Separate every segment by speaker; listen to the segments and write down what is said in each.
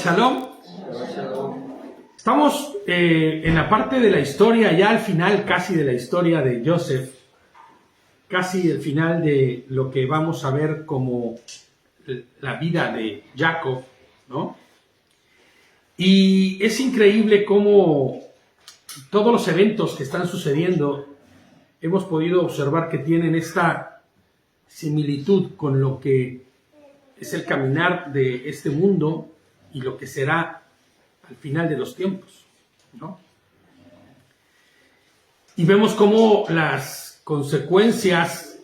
Speaker 1: Shalom. Estamos en la parte de la historia, ya al final casi de la historia de Joseph, casi el final de lo que vamos a ver como la vida de Jacob, ¿no? Y es increíble cómo todos los eventos que están sucediendo hemos podido observar que tienen esta similitud con lo que es el caminar de este mundo y lo que será al final de los tiempos, ¿no? Y vemos cómo las consecuencias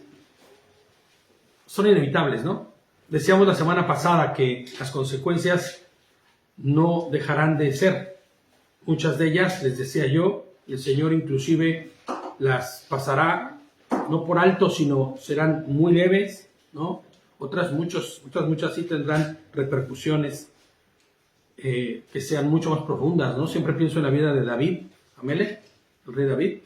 Speaker 1: son inevitables, ¿no? Decíamos la semana pasada que las consecuencias no dejarán de ser. Muchas de ellas, les decía yo, el Señor inclusive las pasará no por alto, sino serán muy leves, ¿no? Otras muchas sí tendrán repercusiones que sean mucho más profundas, ¿no? Siempre pienso en la vida de David, Amelech, el rey David,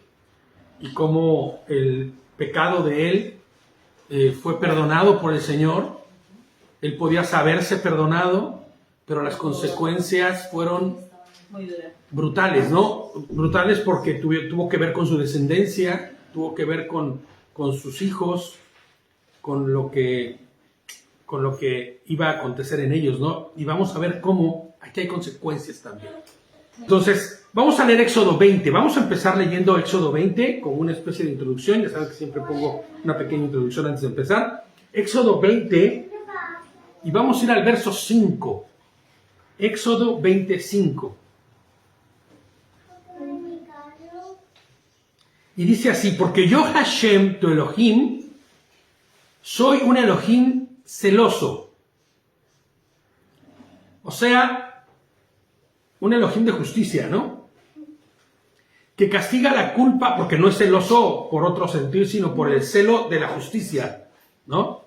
Speaker 1: y cómo el pecado de él fue perdonado por el Señor. Él podía saberse perdonado, pero las consecuencias fueron brutales, ¿no? Brutales porque tuvo que ver con su descendencia, tuvo que ver con sus hijos, con lo que iba a acontecer en ellos, ¿no? Y vamos a ver cómo aquí hay consecuencias también. Entonces, vamos a leer Éxodo 20. Vamos a empezar leyendo Éxodo 20 como una especie de introducción. Ya saben que siempre pongo una pequeña introducción antes de empezar. Éxodo 20, y vamos a ir al verso 5. Éxodo 25. Y dice así: porque yo, Hashem, tu Elohim, soy un Elohim celoso. O sea, un Elohim de justicia, ¿no? Que castiga la culpa, porque no es celoso por otro sentido, sino por el celo de la justicia, ¿no?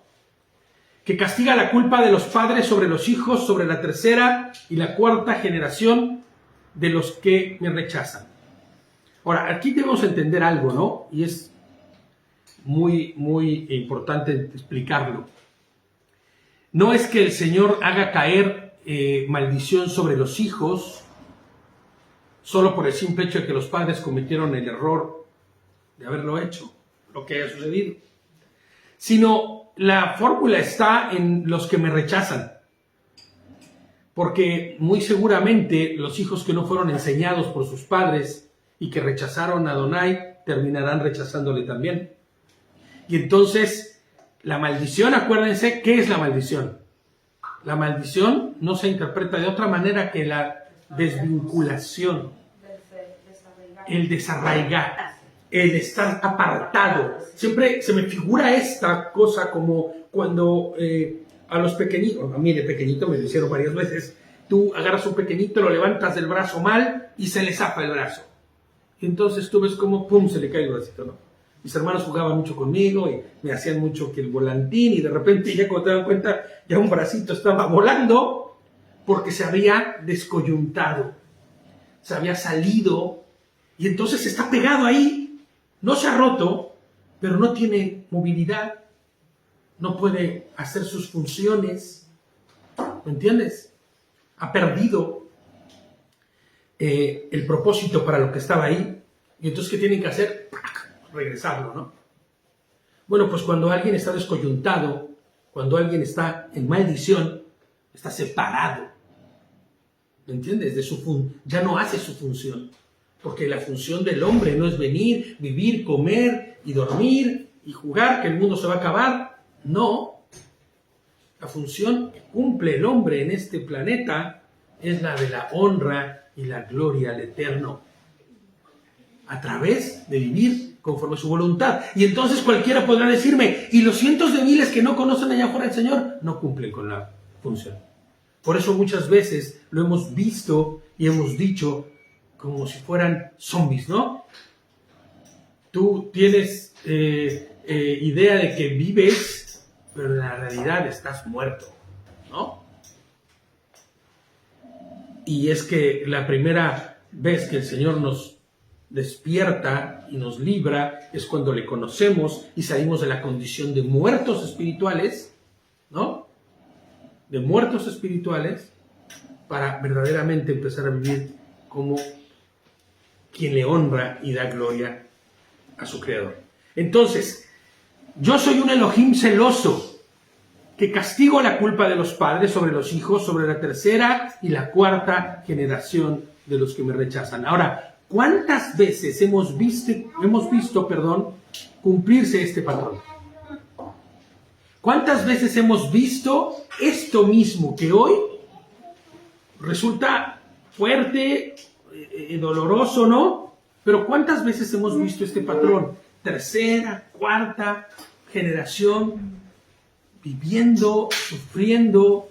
Speaker 1: Que castiga la culpa de los padres sobre los hijos, sobre la tercera y la cuarta generación de los que me rechazan. Ahora, aquí debemos entender algo, ¿no? Y es muy, muy importante explicarlo. No es que el Señor haga caer maldición sobre los hijos solo por el simple hecho de que los padres cometieron el error de haberlo hecho, lo que haya sucedido, sino la fórmula está en los que me rechazan, porque muy seguramente los hijos que no fueron enseñados por sus padres y que rechazaron a Adonai terminarán rechazándole también. Y entonces la maldición, acuérdense, ¿qué es la maldición? La maldición no se interpreta de otra manera que la desvinculación, el desarraigar, el estar apartado. Siempre se me figura esta cosa como cuando a los pequeñitos, a mí de pequeñito me lo hicieron varias veces, tú agarras un pequeñito, lo levantas del brazo mal y se le zapa el brazo. Y entonces tú ves como pum, se le cae el bracito, ¿no? Mis hermanos jugaban mucho conmigo y me hacían mucho que el volantín, y de repente ya cuando te dan cuenta ya un bracito estaba volando porque se había descoyuntado, se había salido, y entonces está pegado ahí, no se ha roto, pero no tiene movilidad, no puede hacer sus funciones, ¿me entiendes? Ha perdido el propósito para lo que estaba ahí, y entonces ¿qué tienen que hacer? Regresarlo, ¿no? Bueno, pues cuando alguien está descoyuntado, cuando alguien está en maldición, está separado, ¿me entiendes? Ya no hace su función, porque la función del hombre no es venir, vivir, comer y dormir y jugar, que el mundo se va a acabar. No, la función que cumple el hombre en este planeta es la de la honra y la gloria al Eterno, a través de vivir conforme a su voluntad. Y entonces cualquiera podrá decirme, y los cientos de miles que no conocen allá afuera al Señor, no cumplen con la función. Por eso muchas veces lo hemos visto y hemos dicho como si fueran zombies, ¿no? Tú tienes idea de que vives, pero en la realidad estás muerto, ¿no? Y es que la primera vez que el Señor nos despierta y nos libra es cuando le conocemos y salimos de la condición de muertos espirituales, ¿no? De muertos espirituales, para verdaderamente empezar a vivir como quien le honra y da gloria a su Creador. Entonces, yo soy un Elohim celoso, que castigo la culpa de los padres sobre los hijos, sobre la tercera y la cuarta generación de los que me rechazan. Ahora, ¿cuántas veces hemos visto, cumplirse este patrón? ¿Cuántas veces hemos visto esto mismo que hoy resulta fuerte, doloroso, ¿no? Pero ¿cuántas veces hemos visto este patrón? Tercera, cuarta generación viviendo, sufriendo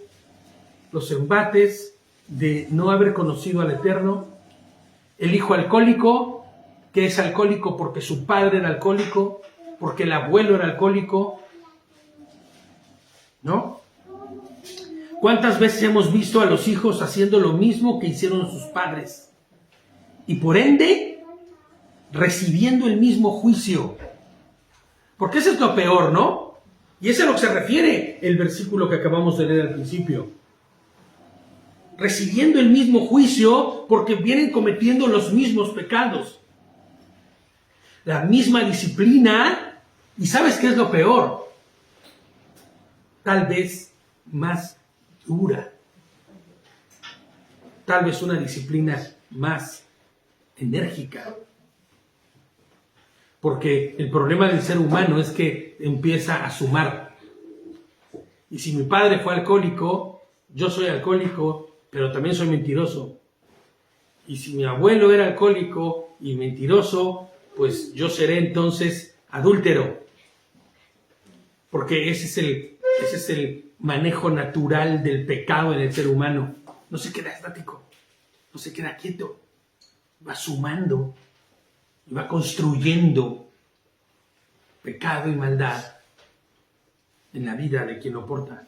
Speaker 1: los embates de no haber conocido al Eterno. El hijo alcohólico, que es alcohólico porque su padre era alcohólico, porque el abuelo era alcohólico, ¿no? ¿Cuántas veces hemos visto a los hijos haciendo lo mismo que hicieron sus padres? Y por ende, recibiendo el mismo juicio. Porque eso es lo peor, ¿no? Y eso es a lo que se refiere el versículo que acabamos de leer al principio. Recibiendo el mismo juicio porque vienen cometiendo los mismos pecados. La misma disciplina. ¿Y sabes qué es lo peor? Tal vez más dura. Tal vez una disciplina más enérgica. Porque el problema del ser humano es que empieza a sumar. Y si mi padre fue alcohólico, yo soy alcohólico, pero también soy mentiroso. Y si mi abuelo era alcohólico y mentiroso, pues yo seré entonces adúltero. Porque ese es el manejo natural del pecado en el ser humano. No se queda estático, no se queda quieto. Va sumando y va construyendo pecado y maldad en la vida de quien lo porta.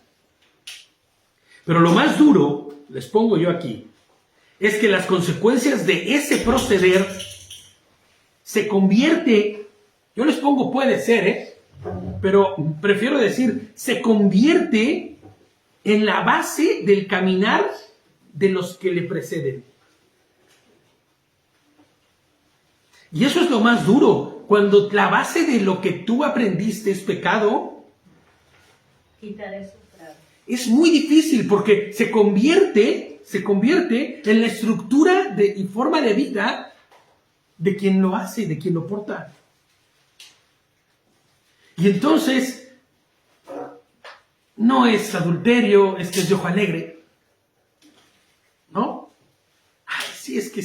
Speaker 1: Pero lo más duro, les pongo yo aquí, es que las consecuencias de ese proceder se convierte, yo les pongo puede ser, pero prefiero decir, se convierte en la base del caminar de los que le preceden. Y eso es lo más duro, cuando la base de lo que tú aprendiste es pecado.
Speaker 2: Quitar eso, claro.
Speaker 1: Es muy difícil porque se convierte en la estructura y forma de vida de quien lo hace, de quien lo porta. Y entonces, no es adulterio, es que es de ojo alegre. ¿No? Ay, sí, es que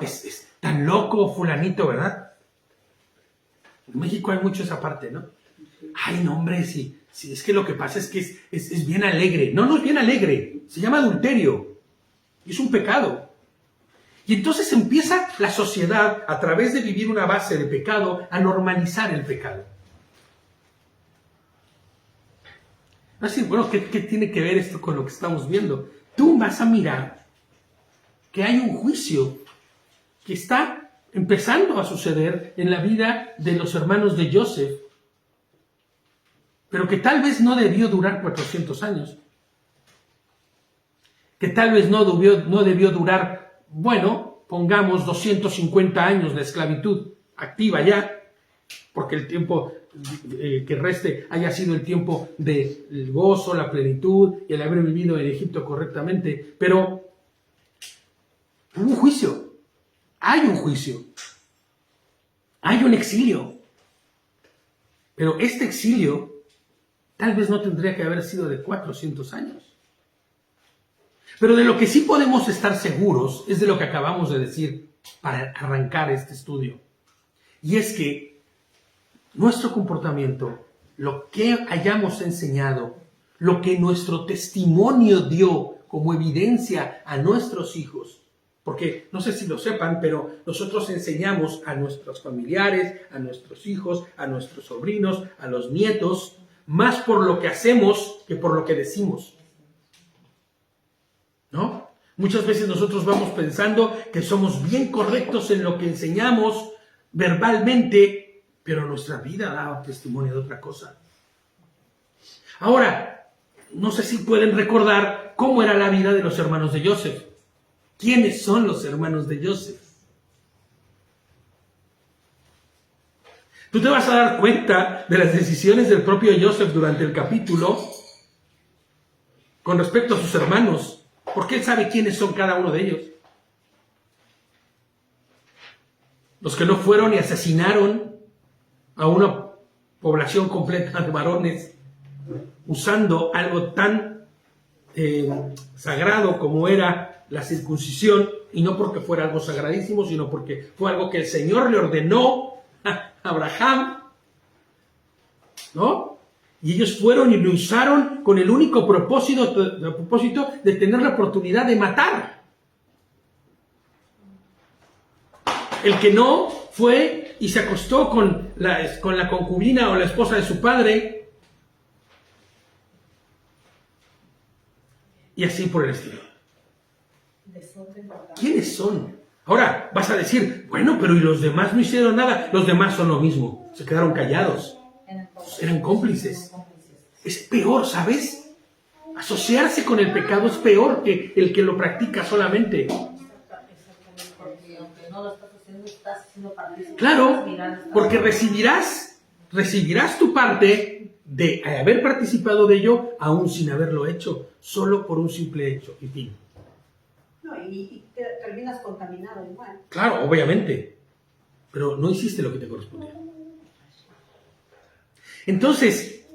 Speaker 1: es tan loco fulanito, ¿verdad? En México hay mucho esa parte, ¿no? Ay, no, hombre, sí, es que lo que pasa es que es bien alegre. No es bien alegre, se llama adulterio. Y es un pecado. Y entonces empieza la sociedad, a través de vivir una base de pecado, a normalizar el pecado. Así, bueno, ¿qué tiene que ver esto con lo que estamos viendo? Tú vas a mirar que hay un juicio que está empezando a suceder en la vida de los hermanos de Joseph, pero que tal vez no debió durar 400 años. Que tal vez no debió durar, bueno, pongamos 250 años de esclavitud activa ya, porque el tiempo que reste haya sido el tiempo del gozo, la plenitud y el haber vivido en Egipto correctamente. Pero hubo un juicio, hay un juicio, hay un exilio. Pero este exilio tal vez no tendría que haber sido de 400 años. Pero de lo que sí podemos estar seguros es de lo que acabamos de decir para arrancar este estudio. Y es que nuestro comportamiento, lo que hayamos enseñado, lo que nuestro testimonio dio como evidencia a nuestros hijos, porque no sé si lo sepan, pero nosotros enseñamos a nuestros familiares, a nuestros hijos, a nuestros sobrinos, a los nietos, más por lo que hacemos que por lo que decimos. ¿No? Muchas veces nosotros vamos pensando que somos bien correctos en lo que enseñamos verbalmente, pero nuestra vida da testimonio de otra cosa. Ahora, no sé si pueden recordar cómo era la vida de los hermanos de Joseph. ¿Quiénes son los hermanos de Joseph? Tú te vas a dar cuenta de las decisiones del propio Joseph durante el capítulo con respecto a sus hermanos, porque él sabe quiénes son cada uno de ellos. Los que no fueron y asesinaron a una población completa de varones usando algo tan sagrado como era la circuncisión, y no porque fuera algo sagradísimo, sino porque fue algo que el Señor le ordenó a Abraham, ¿no? Y ellos fueron y lo usaron con el único propósito de tener la oportunidad de matar. El que no fue y se acostó con la concubina o la esposa de su padre, y así por el estilo. ¿Quiénes son? Ahora vas a decir, bueno, pero ¿y los demás no hicieron nada? Los demás son lo mismo, se quedaron callados, eran cómplices. Es peor, ¿sabes? Asociarse con el pecado es peor que el que lo practica solamente. Claro, porque recibirás tu parte de haber participado de ello, aún sin haberlo hecho, solo por un simple hecho, y fin.
Speaker 3: No, y terminas contaminado igual.
Speaker 1: Claro, obviamente, pero no hiciste lo que te correspondía. Entonces,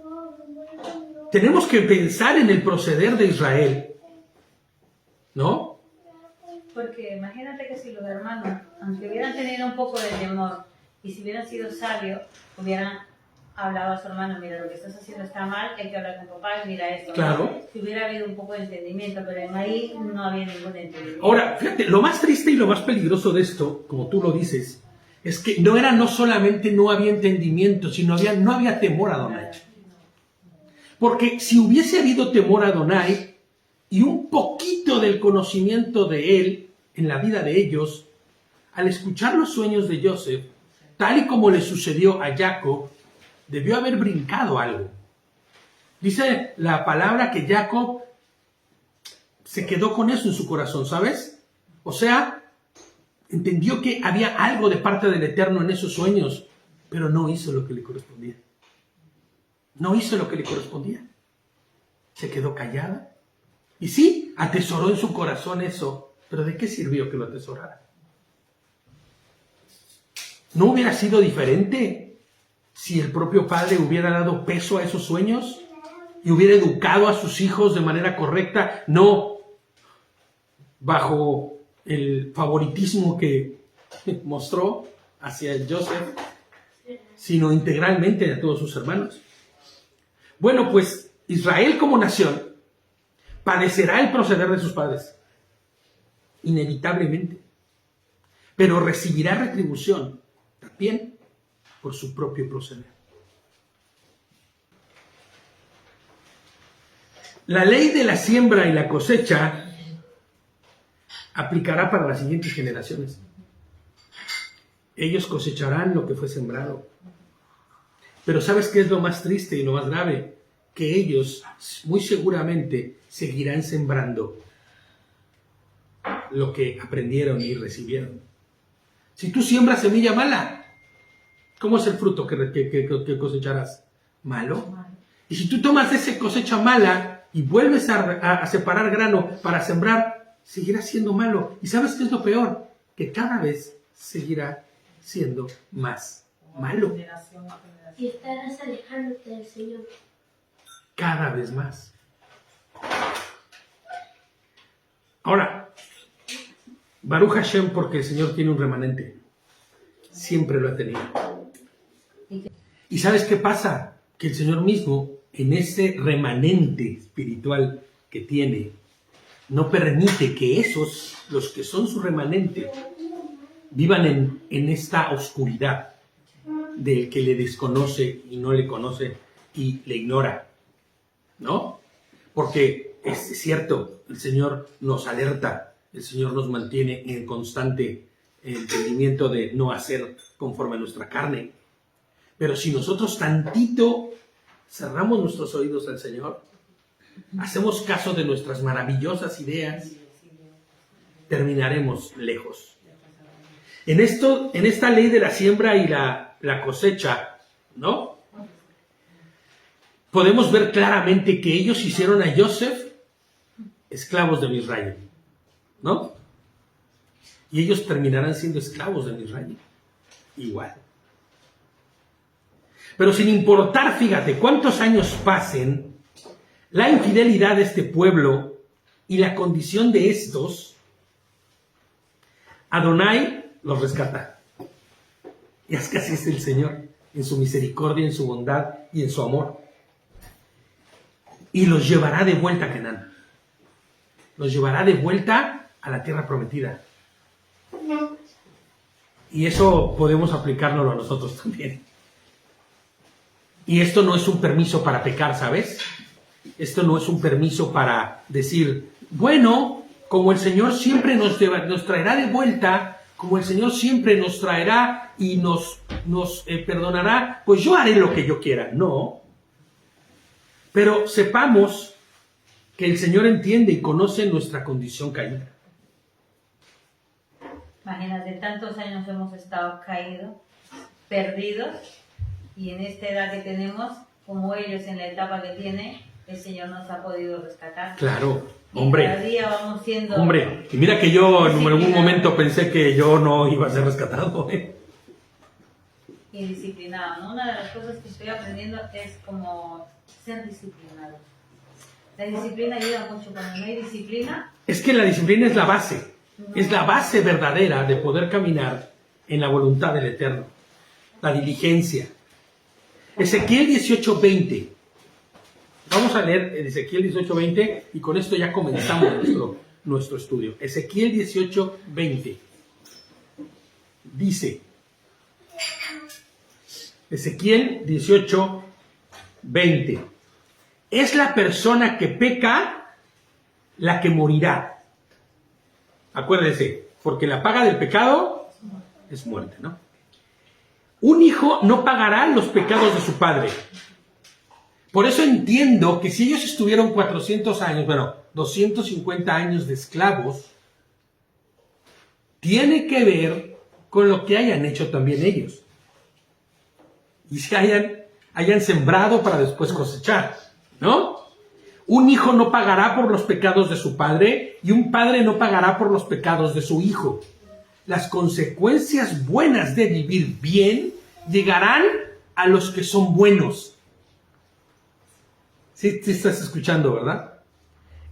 Speaker 1: tenemos que pensar en el proceder de Israel, ¿no?
Speaker 2: Porque imagínate que si los hermanos, aunque hubieran tenido un poco de temor y si hubieran sido sabios, hubieran hablado a su hermano, mira, lo que estás haciendo está mal, hay que hablar con papá y mira esto.
Speaker 1: Claro.
Speaker 2: ¿No? Si hubiera habido un poco de entendimiento, pero ahí no había ningún entendimiento.
Speaker 1: Ahora, fíjate, lo más triste y lo más peligroso de esto, como tú lo dices, es que no solamente no había entendimiento, sino no había temor a Adonai. Porque si hubiese habido temor a Adonai y un poquito del conocimiento de él en la vida de ellos, al escuchar los sueños de Joseph, tal y como le sucedió a Jacob, debió haber brincado algo. Dice la palabra que Jacob se quedó con eso en su corazón, ¿sabes? O sea, entendió que había algo de parte del Eterno en esos sueños, pero no hizo lo que le correspondía. No hizo lo que le correspondía. Se quedó callada. Y sí, atesoró en su corazón eso, pero ¿de qué sirvió que lo atesorara? ¿No hubiera sido diferente si el propio padre hubiera dado peso a esos sueños y hubiera educado a sus hijos de manera correcta, no bajo el favoritismo que mostró hacia Joseph, sino integralmente a todos sus hermanos? Bueno, pues Israel como nación padecerá el proceder de sus padres, inevitablemente, pero recibirá retribución también por su propio proceder. La ley de la siembra y la cosecha aplicará para las siguientes generaciones. Ellos cosecharán lo que fue sembrado. Pero ¿sabes qué es lo más triste y lo más grave? Que ellos muy seguramente seguirán sembrando lo que aprendieron y recibieron. Si tú siembras semilla mala, ¿cómo es el fruto que cosecharás? ¿Malo? Y si tú tomas esa cosecha mala y vuelves a separar grano para sembrar, seguirá siendo malo. ¿Y sabes qué es lo peor? Que cada vez seguirá siendo más malo.
Speaker 4: Y estarás alejándote del Señor.
Speaker 1: Cada vez más. Ahora, Baruch Hashem, porque el Señor tiene un remanente. Siempre lo ha tenido. ¿Y sabes qué pasa? Que el Señor mismo, en ese remanente espiritual que tiene, no permite que esos, los que son su remanente, vivan en esta oscuridad del que le desconoce y no le conoce y le ignora, ¿no? Porque es cierto, el Señor nos alerta, el Señor nos mantiene en constante entendimiento de no hacer conforme a nuestra carne. Pero si nosotros tantito cerramos nuestros oídos al Señor, hacemos caso de nuestras maravillosas ideas, terminaremos lejos. En esta ley de la siembra y la cosecha, ¿no? Podemos ver claramente que ellos hicieron a Joseph esclavos de Misraim, ¿no? Y ellos terminarán siendo esclavos de Misraim, igual. Pero sin importar, fíjate, cuántos años pasen, la infidelidad de este pueblo y la condición de estos, Adonai los rescata. Y es que así es el Señor, en su misericordia, en su bondad y en su amor. Y los llevará de vuelta a Canaán. Los llevará de vuelta a la tierra prometida. Y eso podemos aplicárnoslo a nosotros también. Y esto no es un permiso para pecar, ¿sabes? Esto no es un permiso para decir, bueno, como el Señor siempre nos traerá de vuelta, como el Señor siempre nos traerá y nos perdonará, pues yo haré lo que yo quiera. No. Pero sepamos que el Señor entiende y conoce nuestra condición caída.
Speaker 2: Imagínate, tantos años hemos estado caídos, perdidos, y en esta edad que tenemos, como ellos en la etapa que tienen, el Señor nos ha podido rescatar.
Speaker 1: Claro,
Speaker 2: y
Speaker 1: hombre.
Speaker 2: cada día vamos siendo...
Speaker 1: Hombre, y mira que yo en algún momento pensé que yo no iba a ser rescatado,
Speaker 2: Y disciplinado, ¿no? Una de las cosas que estoy aprendiendo es como ser disciplinado. La disciplina ayuda mucho. Cuando no hay disciplina...
Speaker 1: Es que la disciplina es la base. Es la base verdadera de poder caminar en la voluntad del Eterno. La diligencia. Ezequiel 18:20. Vamos a leer Ezequiel 18:20 y con esto ya comenzamos nuestro estudio. Ezequiel 18:20. Dice, Ezequiel 18:20. Es la persona que peca la que morirá. Acuérdese, porque la paga del pecado es muerte, ¿no? Un hijo no pagará los pecados de su padre. Por eso entiendo que si ellos estuvieron 400 años, 250 años de esclavos, tiene que ver con lo que hayan hecho también ellos. Y si hayan sembrado para después cosechar, ¿no? Un hijo no pagará por los pecados de su padre y un padre no pagará por los pecados de su hijo. Las consecuencias buenas de vivir bien llegarán a los que son buenos. Sí estás escuchando, ¿verdad?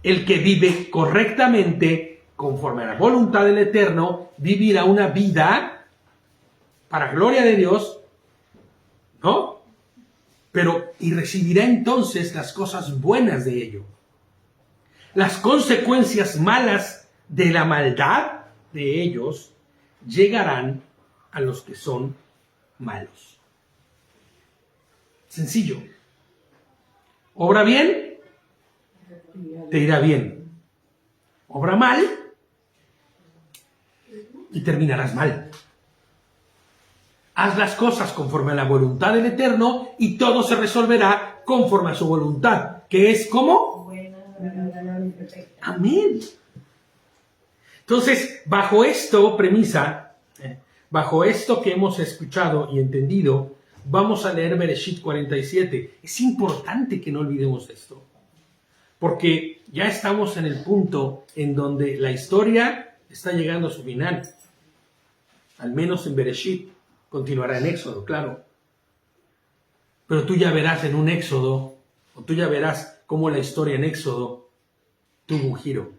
Speaker 1: El que vive correctamente, conforme a la voluntad del Eterno, vivirá una vida para gloria de Dios, ¿no? Y recibirá entonces las cosas buenas de ello. Las consecuencias malas de la maldad de ellos llegarán a los que son malos. Sencillo. Obra bien, te irá bien. Obra mal y terminarás mal. Haz las cosas conforme a la voluntad del Eterno y todo se resolverá conforme a su voluntad, que es ¿cómo? Amén. Entonces, bajo esto que hemos escuchado y entendido, vamos a leer Bereshit 47. Es importante que no olvidemos esto, porque ya estamos en el punto en donde la historia está llegando a su final, al menos en Bereshit. Continuará en Éxodo, claro. Pero tú ya verás en un Éxodo, o tú ya verás cómo la historia en Éxodo tuvo un giro.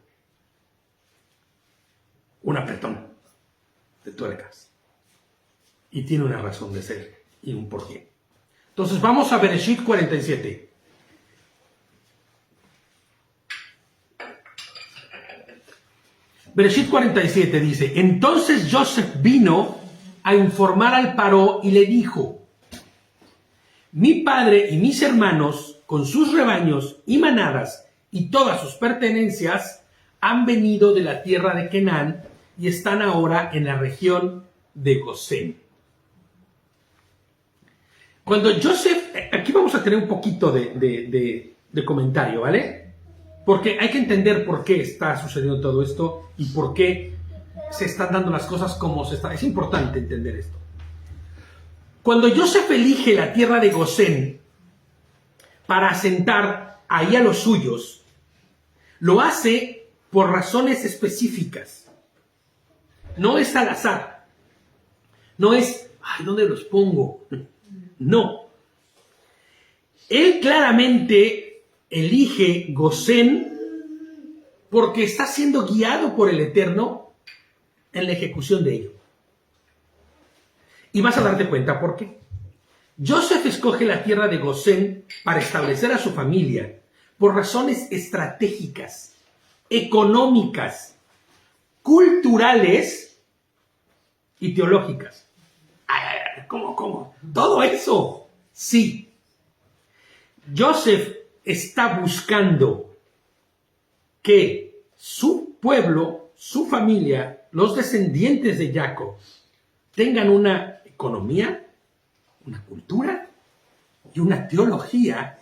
Speaker 1: Un apretón de tuercas. Y tiene una razón de ser y un porqué. Entonces vamos a Bereshit 47. Bereshit 47 dice, entonces Joseph vino a informar al Paró y le dijo, mi padre y mis hermanos, con sus rebaños y manadas y todas sus pertenencias, han venido de la tierra de Canaán y están ahora en la región de Gosén. Cuando Joseph, aquí vamos a tener un poquito de comentario, ¿vale? Porque hay que entender por qué está sucediendo todo esto y por qué se están dando las cosas como se están. Es importante entender esto. Cuando Joseph elige la tierra de Gosén para asentar ahí a los suyos, lo hace por razones específicas. No es al azar. No es, ay, ¿dónde los pongo? No. Él claramente elige Gosén porque está siendo guiado por el Eterno en la ejecución de ello. Y vas a darte cuenta por qué. Joseph escoge la tierra de Gosén para establecer a su familia por razones estratégicas, económicas, culturales y teológicas. ¿Cómo? Todo eso, sí. Joseph está buscando que su pueblo, su familia, los descendientes de Jacob, tengan una economía, una cultura y una teología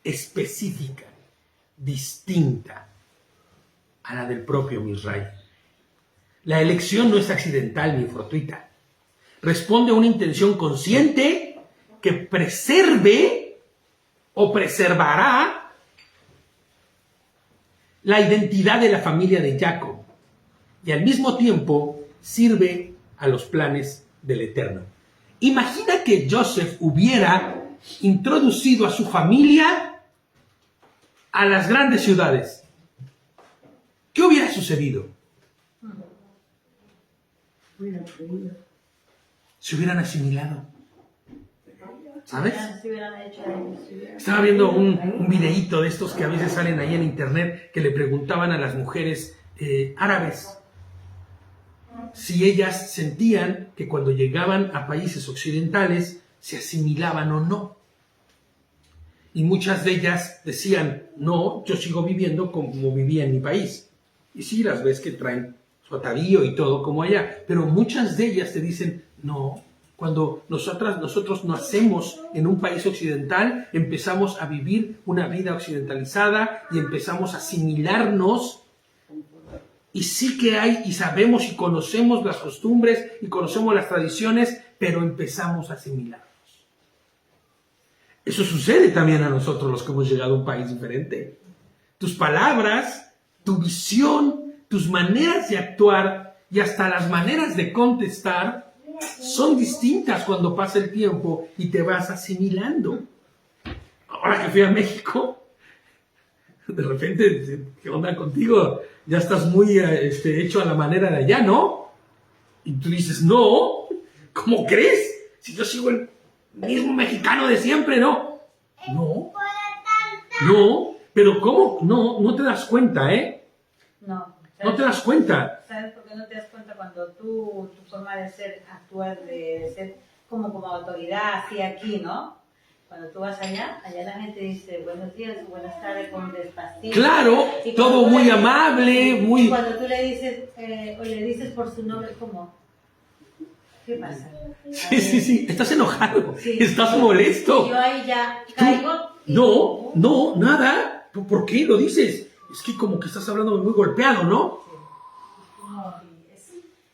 Speaker 1: específica, distinta a la del propio Misraim. La elección no es accidental ni fortuita. Responde a una intención consciente que preserve o preservará la identidad de la familia de Jacob y al mismo tiempo sirve a los planes del Eterno. Imagina que Joseph hubiera introducido a su familia a las grandes ciudades. ¿Qué hubiera sucedido? Se hubieran asimilado. ¿Sabes? Estaba viendo un videíto de estos que a veces salen ahí en internet que le preguntaban a las mujeres árabes si ellas sentían que cuando llegaban a países occidentales se asimilaban o no. Y muchas de ellas decían, no, yo sigo viviendo como vivía en mi país. Y sí, las ves que traen su atavío y todo como allá, pero muchas de ellas te dicen, no, cuando nosotros nacemos en un país occidental, empezamos a vivir una vida occidentalizada y empezamos a asimilarnos. Y sí que hay, y sabemos y conocemos las costumbres y conocemos las tradiciones, pero empezamos a asimilarnos. Eso sucede también a nosotros los que hemos llegado a un país diferente. Tus palabras, tu visión, tus maneras de actuar y hasta las maneras de contestar son distintas cuando pasa el tiempo y te vas asimilando. Ahora que fui a México, de repente, ¿qué onda contigo? Ya estás muy hecho a la manera de allá, ¿no? Y tú dices, no, ¿cómo crees? Si yo sigo el mismo mexicano de siempre, ¿no? No, pero ¿cómo? No te das cuenta, ¿eh?
Speaker 2: No.
Speaker 1: No te das cuenta.
Speaker 2: ¿Sabes por qué no te das cuenta? Cuando tu forma de ser, actuar, de ser como autoridad, así aquí, ¿no? Cuando tú vas allá la gente dice buenos días, buenas tardes, con despacito.
Speaker 1: Claro, todo muy amable, muy...
Speaker 2: Y cuando tú le dices, o le dices por su nombre, ¿cómo? ¿Qué pasa?
Speaker 1: Sí, estás enojado,
Speaker 2: Sí.
Speaker 1: estás molesto.
Speaker 2: Y yo ahí ya caigo.
Speaker 1: No, nada. ¿Por qué lo dices? Es que como que estás hablando muy golpeado, ¿no?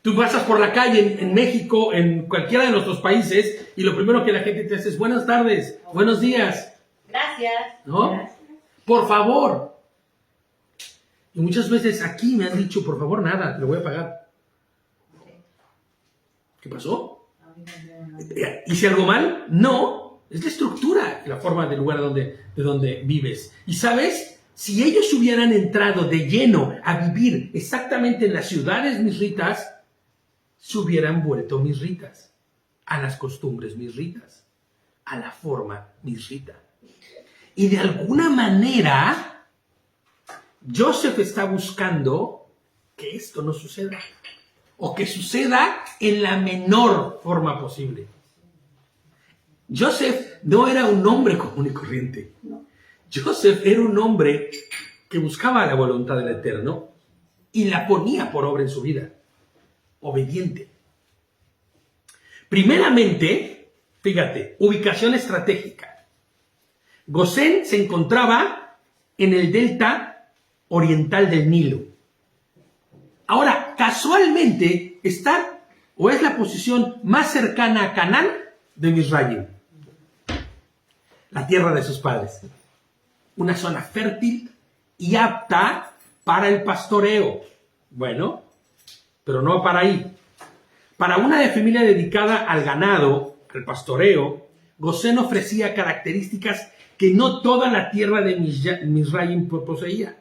Speaker 1: Tú pasas por la calle en México, en cualquiera de nuestros países, y lo primero que la gente te hace es buenas tardes, buenos días.
Speaker 2: Gracias.
Speaker 1: ¿No?
Speaker 2: Gracias.
Speaker 1: Por favor. Y muchas veces aquí me han dicho, por favor, nada, te lo voy a pagar. ¿Qué pasó? ¿Hice algo mal? No. Es la estructura, la forma del lugar de donde vives. Y ¿sabes? Si ellos hubieran entrado de lleno a vivir exactamente en las ciudades misritas, se hubieran vuelto misritas, a las costumbres misritas, a la forma misrita. Y de alguna manera, Joseph está buscando que esto no suceda, o que suceda en la menor forma posible. Joseph no era un hombre común y corriente. Joseph era un hombre que buscaba la voluntad del Eterno y la ponía por obra en su vida. Obediente. Primeramente, fíjate, ubicación estratégica. Gosén se encontraba en el delta oriental del Nilo. Ahora, casualmente está o es la posición más cercana a Canaán de Mizraim, la tierra de sus padres. Una zona fértil y apta para el pastoreo. Bueno, pero no para ahí. Para una familia dedicada al ganado, al pastoreo, Gosén ofrecía características que no toda la tierra de Mizraim poseía.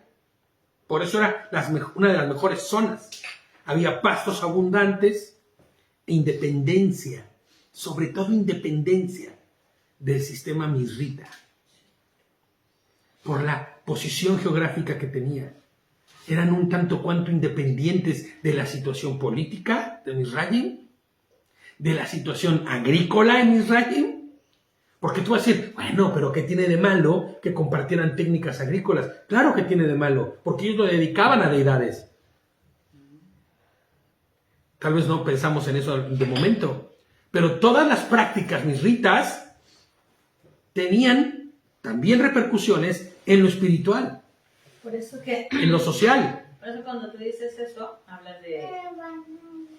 Speaker 1: Por eso era una de las mejores zonas. Había pastos abundantes e independencia, sobre todo independencia del sistema misrita, por la posición geográfica que tenía. Eran un tanto cuanto independientes de la situación política de Mizraim, de la situación agrícola en Mizraim. Porque tú vas a decir, bueno, pero ¿qué tiene de malo que compartieran técnicas agrícolas? Claro que tiene de malo, porque ellos lo dedicaban a deidades. Tal vez no pensamos en eso de momento, pero todas las prácticas misritas tenían también repercusiones en lo espiritual,
Speaker 2: Por eso que,
Speaker 1: en lo social.
Speaker 2: por eso cuando tú dices eso, hablas de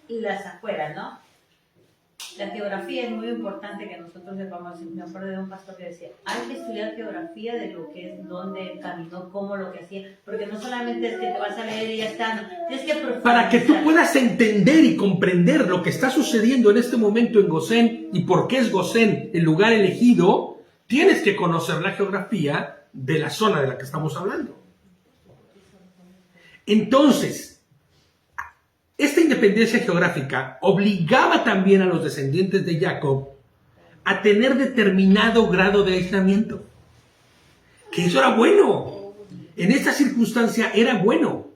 Speaker 2: las afueras, ¿no? La geografía es muy importante que nosotros sepamos. Me acuerdo de un pastor que decía, hay que estudiar geografía de lo que es, dónde caminó, cómo, lo que hacía, porque no solamente es que te vas a leer y ya está, no, tienes que profundizar.
Speaker 1: Para que tú puedas entender y comprender lo que está sucediendo en este momento en Gosén y por qué es Gosén el lugar elegido, tienes que conocer la geografía de la zona de la que estamos hablando. Entonces, esta independencia geográfica obligaba también a los descendientes de Jacob a tener determinado grado de aislamiento. Que eso era bueno. En esta circunstancia era bueno.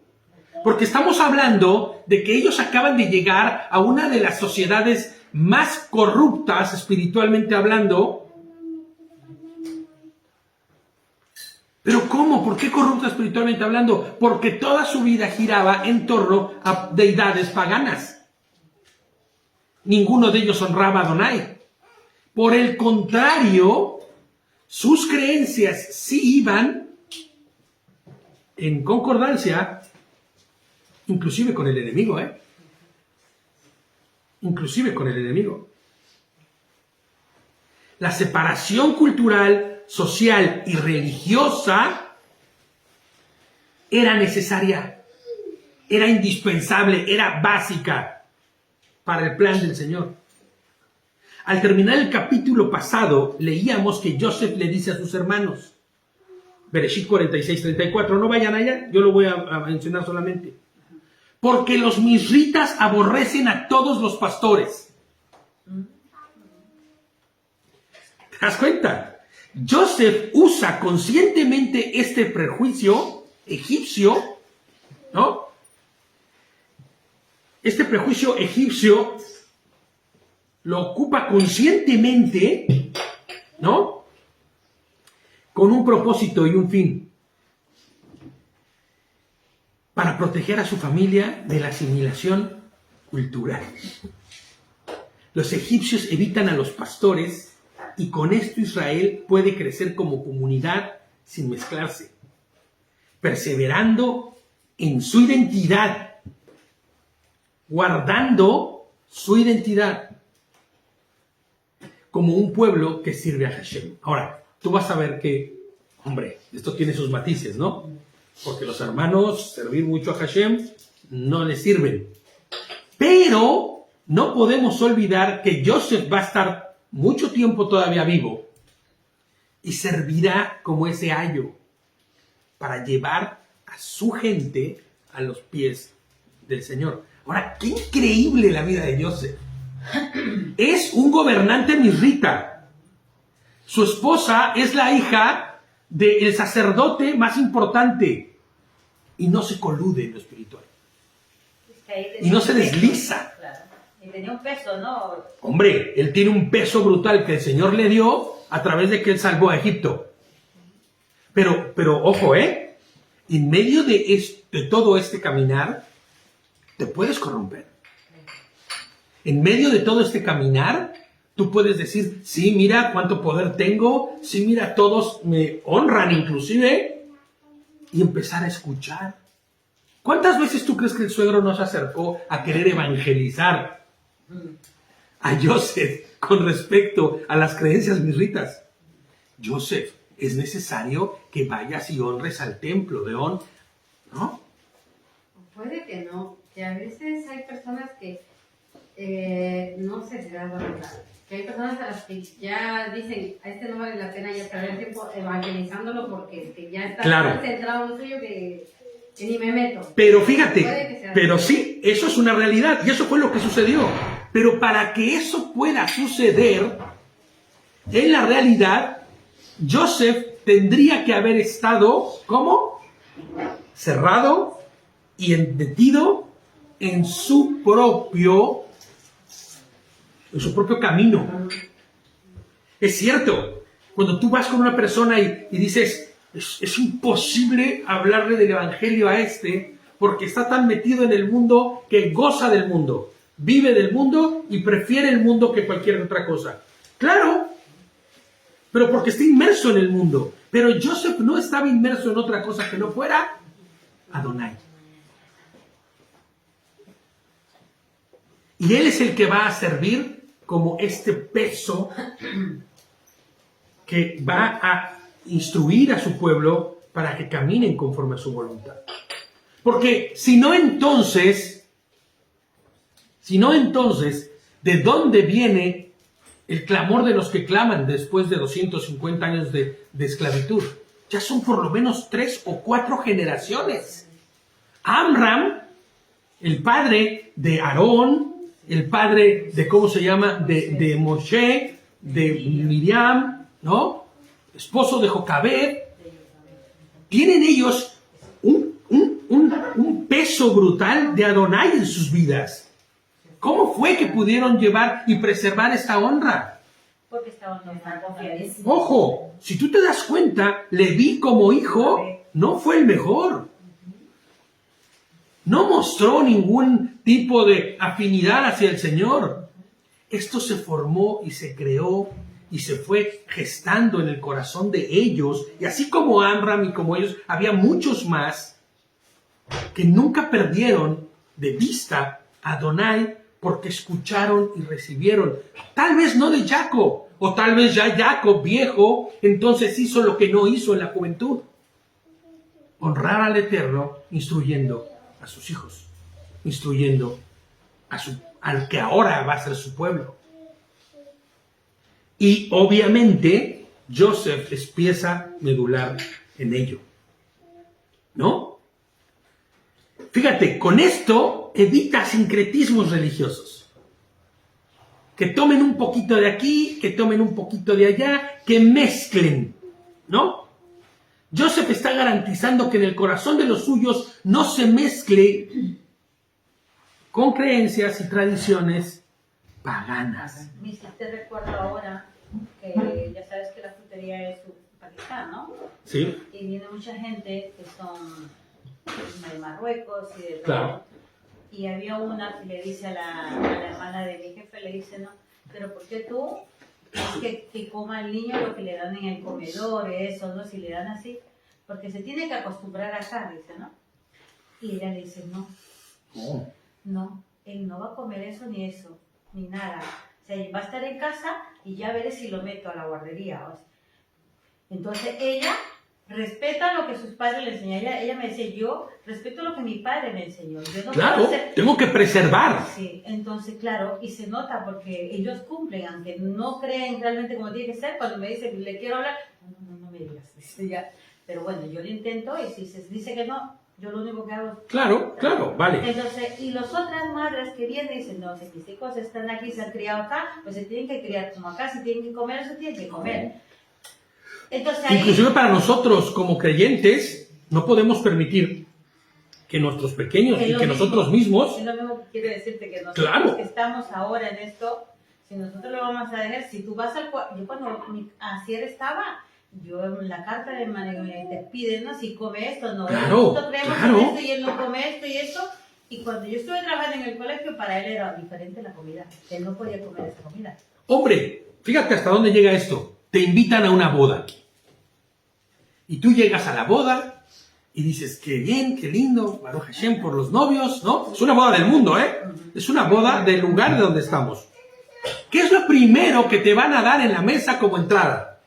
Speaker 1: Porque estamos hablando de que ellos acaban de llegar a una de las sociedades más corruptas, espiritualmente hablando. ¿Pero cómo? ¿Por qué corrupta espiritualmente hablando? Porque toda su vida giraba en torno a deidades paganas. Ninguno de ellos honraba a Adonai. Por el contrario, sus creencias sí iban en concordancia, inclusive con el enemigo, Inclusive con el enemigo. La separación cultural, social y religiosa era necesaria, era indispensable, era básica para el plan del Señor. Al terminar el capítulo pasado, leíamos que Joseph le dice a sus hermanos, Bereshit 46-34, no vayan allá, yo lo voy a mencionar solamente, porque los misritas aborrecen a todos los pastores. ¿Te das cuenta? Joseph usa conscientemente este prejuicio egipcio, ¿no? Este prejuicio egipcio lo ocupa conscientemente, ¿no? Con un propósito y un fin. Para proteger a su familia de la asimilación cultural. Los egipcios evitan a los pastores y con esto Israel puede crecer como comunidad sin mezclarse, perseverando en su identidad, guardando su identidad como un pueblo que sirve a Hashem. Ahora, tú vas a ver que, hombre, esto tiene sus matices, ¿no? Porque los hermanos servir mucho a Hashem no les sirven. Pero no podemos olvidar que Joseph va a estar mucho tiempo todavía vivo y servirá como ese ayo para llevar a su gente a los pies del Señor. Ahora, qué increíble la vida de Joseph. Es un gobernante misrita. Su esposa es la hija del sacerdote más importante y no se colude en lo espiritual. Y no se desliza.
Speaker 2: Claro. Y tenía un peso, ¿no?
Speaker 1: Hombre, él tiene un peso brutal que el Señor le dio a través de que él salvó a Egipto. Pero ojo, en medio de todo este caminar, te puedes corromper. En medio de todo este caminar, tú puedes decir, sí, mira cuánto poder tengo, sí, mira, todos me honran inclusive, y empezar a escuchar. ¿Cuántas veces tú crees que el suegro no se acercó a querer evangelizar a Joseph con respecto a las creencias birritas? Joseph, es necesario que vayas y honres al templo de On, ¿no?
Speaker 5: Puede que no, que a veces hay personas que no sé si das cuenta, que hay personas a las que ya dicen, a este no vale la pena ya perder tiempo evangelizándolo porque que ya está tan centrado en lo suyo que ni me meto.
Speaker 1: Pero fíjate, pero sí, eso es una realidad y eso fue lo que sucedió. Pero para que eso pueda suceder, en la realidad, Joseph tendría que haber estado, ¿cómo? Cerrado y metido en su propio camino. Es cierto, cuando tú vas con una persona y dices, es imposible hablarle del evangelio a este porque está tan metido en el mundo que goza del mundo, vive del mundo y prefiere el mundo que cualquier otra cosa. Claro, pero porque está inmerso en el mundo. Pero Joseph no estaba inmerso en otra cosa que no fuera Adonai. Y él es el que va a servir como este peso que va a instruir a su pueblo para que caminen conforme a su voluntad. Porque si no entonces, ¿de dónde viene el clamor de los que claman después de 250 años de esclavitud? Ya son por lo menos 3 o 4 generaciones. Amram, el padre de Aarón, el padre de, ¿cómo se llama? De Moshe, de Miriam, ¿no? Esposo de Jocabed. Tienen ellos un peso brutal de Adonai en sus vidas. ¿Cómo fue que pudieron llevar y preservar esta honra?
Speaker 2: Porque estaban confiados.
Speaker 1: Ojo, si tú te das cuenta, Leví como hijo no fue el mejor. No mostró ningún tipo de afinidad hacia el Señor. Esto se formó y se creó y se fue gestando en el corazón de ellos. Y así como Amram y como ellos, había muchos más que nunca perdieron de vista a Adonai porque escucharon y recibieron. Tal vez no de Jacob, o tal vez ya Jacob viejo, entonces hizo lo que no hizo en la juventud. Honrar al Eterno instruyendo a sus hijos, instruyendo al que ahora va a ser su pueblo. Y obviamente Joseph es pieza medular en ello, ¿no? Fíjate, con esto evita sincretismos religiosos. Que tomen un poquito de aquí, que tomen un poquito de allá, que mezclen, ¿no? Joseph está garantizando que en el corazón de los suyos no se mezcle con creencias y tradiciones paganas.
Speaker 2: Te recuerdo ahora que ya sabes que la frutería es Pakistán, ¿no?
Speaker 1: Sí.
Speaker 2: Y viene mucha gente que son de Marruecos y de todo.
Speaker 1: Claro.
Speaker 2: Y había una que le dice a la hermana de mi jefe, le dice, no, pero ¿por qué tú? Es que coma el niño lo que le dan en el comedor, eso, ¿no? Si le dan así, porque se tiene que acostumbrar acá, dice, ¿no? Y ella le dice, no, no, él no va a comer eso, ni nada. O sea, va a estar en casa y ya veré si lo meto a la guardería. O sea, entonces ella respeta lo que sus padres le enseñaron. Ella me decía, yo respeto lo que mi padre me enseñó. Yo no
Speaker 1: Claro, tengo que preservar.
Speaker 2: Sí, entonces, claro, y se nota porque ellos cumplen, aunque no creen realmente como tiene que ser. Cuando me dicen, le quiero hablar, no me digas, dice ya. Pero bueno, yo lo intento y si se dice que no, yo lo único que hago es...
Speaker 1: Claro, vale.
Speaker 2: Entonces, y las otras madres que vienen dicen, no, si mis hijos están aquí, se han criado acá, pues se tienen que criar como acá, si tienen que comer, se tienen que comer. Entonces, ahí...
Speaker 1: Inclusive para nosotros como creyentes, no podemos permitir que nuestros pequeños y que nosotros mismos...
Speaker 2: Es lo mismo que quiero decirte, que nosotros que estamos ahora en esto, si nosotros lo vamos a dejar, si tú vas al cuarto, yo cuando Asier estaba... Yo en la carta de te piden, ¿no? Si come esto, no. Nosotros creemos en esto y él no come esto y eso. Y cuando yo estuve trabajando en el colegio, para él era diferente la comida. Él no podía comer esa comida.
Speaker 1: Hombre, fíjate hasta dónde llega esto. Te invitan a una boda. Y tú llegas a la boda Y dices, qué bien, qué lindo, Baruch Hashem por los novios, ¿no? Es una boda del mundo, ¿eh? Es una boda del lugar de donde estamos. ¿Qué es lo primero que te van a dar en la mesa como entrada?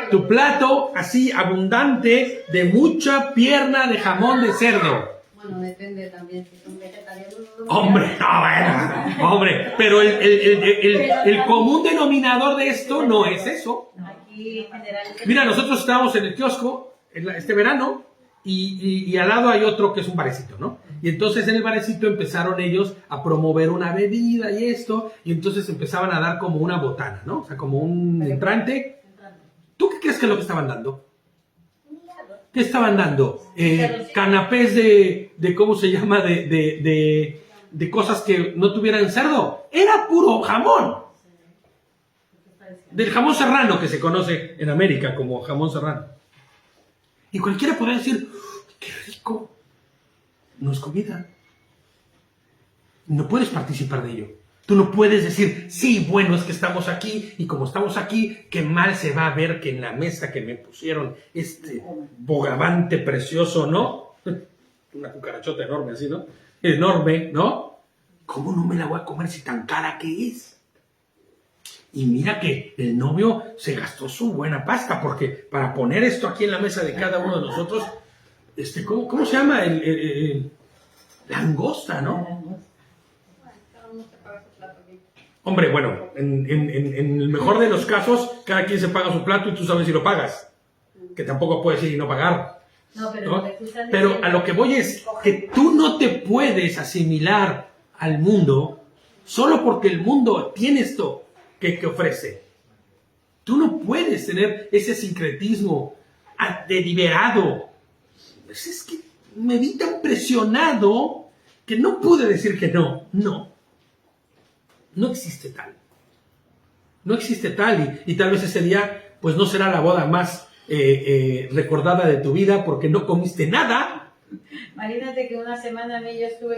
Speaker 1: Tu plato así abundante de mucha pierna de jamón de cerdo.
Speaker 5: Bueno, depende también si son vegetarianos.
Speaker 1: Hombre, no, bueno, hombre, pero el común denominador de esto no es eso.
Speaker 2: Aquí generalmente...
Speaker 1: Mira, nosotros estábamos en el kiosco este verano y al lado hay otro que es un barecito, ¿no? Y entonces en el barecito empezaron ellos a promover una bebida y esto, y entonces empezaban a dar como una botana, ¿no? O sea, como un entrante. ¿Tú qué crees que es lo que estaban dando? ¿Qué estaban dando? Canapés de ¿cómo se llama? De cosas que no tuvieran cerdo. Era puro jamón. Del jamón serrano que se conoce en América como jamón serrano. Y cualquiera podría decir, qué rico. No es comida. No puedes participar de ello. Tú no puedes decir, sí, bueno, es que estamos aquí, y como estamos aquí, qué mal se va a ver que en la mesa que me pusieron este bogavante precioso, ¿no? Una cucarachota enorme así, ¿no? Enorme, ¿no? ¿Cómo no me la voy a comer si tan cara que es? Y mira que el novio se gastó su buena pasta, porque para poner esto aquí en la mesa de cada uno de nosotros, ¿cómo se llama? Langosta, ¿no? Hombre, bueno, en el mejor de los casos, cada quien se paga su plato y tú sabes si lo pagas. Que tampoco puedes ir y no pagar.
Speaker 2: No, pero,
Speaker 1: ¿no? Pero a lo que voy es que tú no te puedes asimilar al mundo solo porque el mundo tiene esto que ofrece. Tú no puedes tener ese sincretismo deliberado. Pues es que me vi tan presionado que no pude decir que no. No existe tal. No existe tal. Y tal vez ese día pues no será la boda más recordada de tu vida porque no comiste nada.
Speaker 2: Imagínate que una semana a mí yo estuve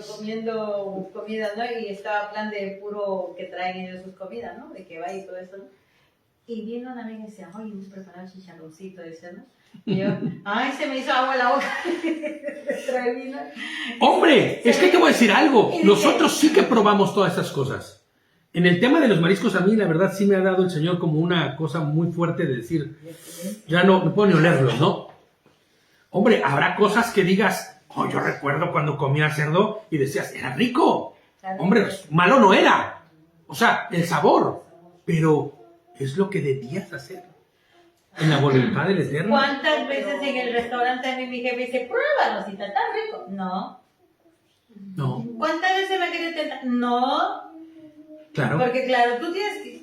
Speaker 2: comiendo comida, ¿no? Y estaba plan de puro que traen ellos sus comidas, ¿no? De que va y todo eso, ¿no? Y vino una amiga y decía, oye, hemos preparado chicharroncito, ese, ¿no? Y yo, ay, se me hizo agua en la boca. Trae vino.
Speaker 1: Hombre, es que te voy a decir algo. Nosotros sí que probamos todas esas cosas. En el tema de los mariscos, a mí la verdad sí me ha dado el Señor como una cosa muy fuerte de decir, ya no puedo ni olerlos, ¿no? Hombre, habrá cosas que digas, oh, yo recuerdo cuando comía cerdo y decías, era rico. Hombre, malo no era. O sea, el sabor. Pero es lo que debías hacer. En la voluntad del Eterno.
Speaker 2: ¿Cuántas veces en el restaurante a mí mi jefe dice, pruébalo, si está tan rico? No. ¿Cuántas veces me quería tentar? No.
Speaker 1: Claro.
Speaker 2: Porque claro,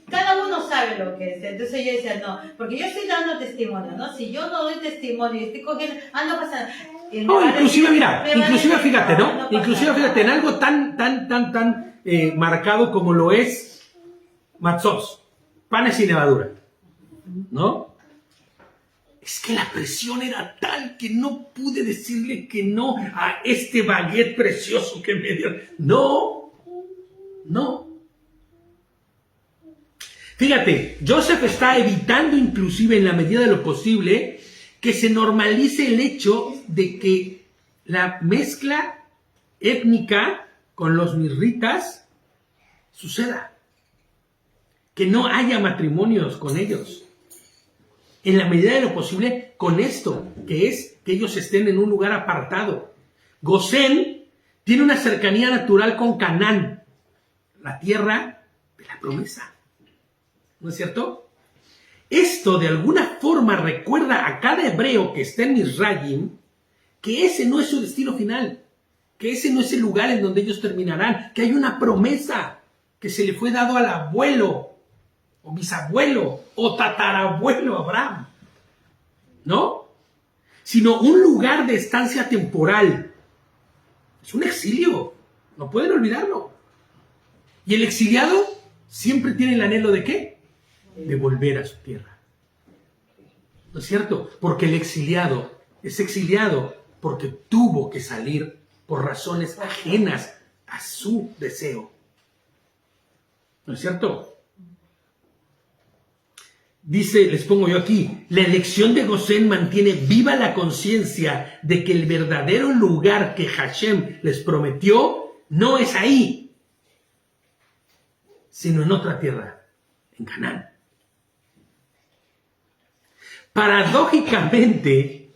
Speaker 2: cada uno sabe lo que es. Entonces yo decía, no, porque yo estoy dando testimonio, ¿no? Si yo no doy testimonio y estoy cogiendo, no pasa nada.
Speaker 1: No, inclusive, mira, inclusive fíjate, ¿no? Inclusive fíjate, en algo tan marcado como lo es matzos, panes sin levadura, ¿no? Es que la presión era tal que no pude decirle que no a este baguette precioso que me dio. No. Fíjate, Joseph está evitando inclusive en la medida de lo posible que se normalice el hecho de que la mezcla étnica con los mirritas suceda. Que no haya matrimonios con ellos. En la medida de lo posible con esto, que es que ellos estén en un lugar apartado. Gosén tiene una cercanía natural con Canaán, la tierra de la promesa. ¿No es cierto? Esto de alguna forma recuerda a cada hebreo que está en Misrayim que ese no es su destino final, que ese no es el lugar en donde ellos terminarán, que hay una promesa que se le fue dado al abuelo, o bisabuelo, o tatarabuelo Abraham, ¿no? Sino un lugar de estancia temporal. Es un exilio, no pueden olvidarlo. Y el exiliado siempre tiene el anhelo ¿de qué? De volver a su tierra. ¿No es cierto? Porque el exiliado es exiliado porque tuvo que salir por razones ajenas a su deseo. ¿No es cierto? Dice, les pongo yo aquí, la elección de Gosén mantiene viva la conciencia de que el verdadero lugar que Hashem les prometió no es ahí, sino en otra tierra, en Canaán. Paradójicamente,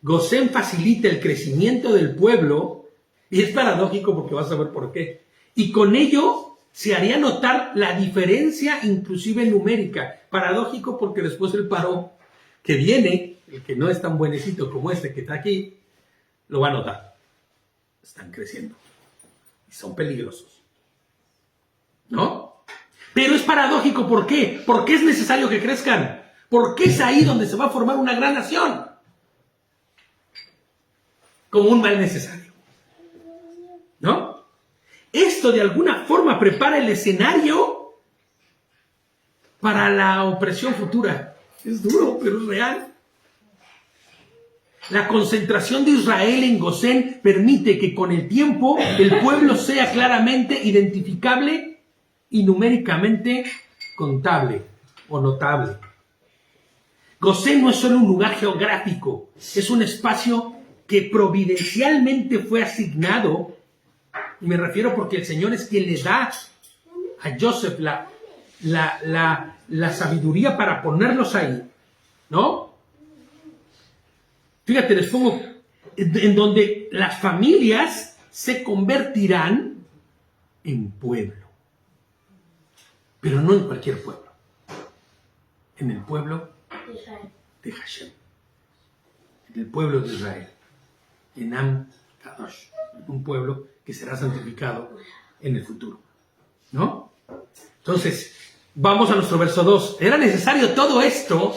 Speaker 1: Gosén facilita el crecimiento del pueblo, y es paradójico porque vas a ver por qué, y con ello se haría notar la diferencia inclusive numérica. Paradójico porque después el paro que viene, el que no es tan buenecito como este que está aquí, lo va a notar. Están creciendo. Y son peligrosos. ¿No? Pero es paradójico, ¿por qué? Porque es necesario que crezcan. Porque es ahí donde se va a formar una gran nación. Como un mal necesario. ¿No? Esto de alguna forma prepara el escenario para la opresión futura. Es duro, pero es real. La concentración de Israel en Gosén permite que con el tiempo el pueblo sea claramente identificable y numéricamente contable o notable. Gosén no es solo un lugar geográfico, es un espacio que providencialmente fue asignado. Y me refiero porque el Señor es quien le da a Joseph la sabiduría para ponerlos ahí, ¿no? Fíjate, les pongo en donde las familias se convertirán en pueblo, pero no en cualquier pueblo, en el pueblo de Hashem, en el pueblo de Israel, en Am Kadosh, un pueblo que será santificado en el futuro, ¿no? Entonces, vamos a nuestro verso 2. Era necesario todo esto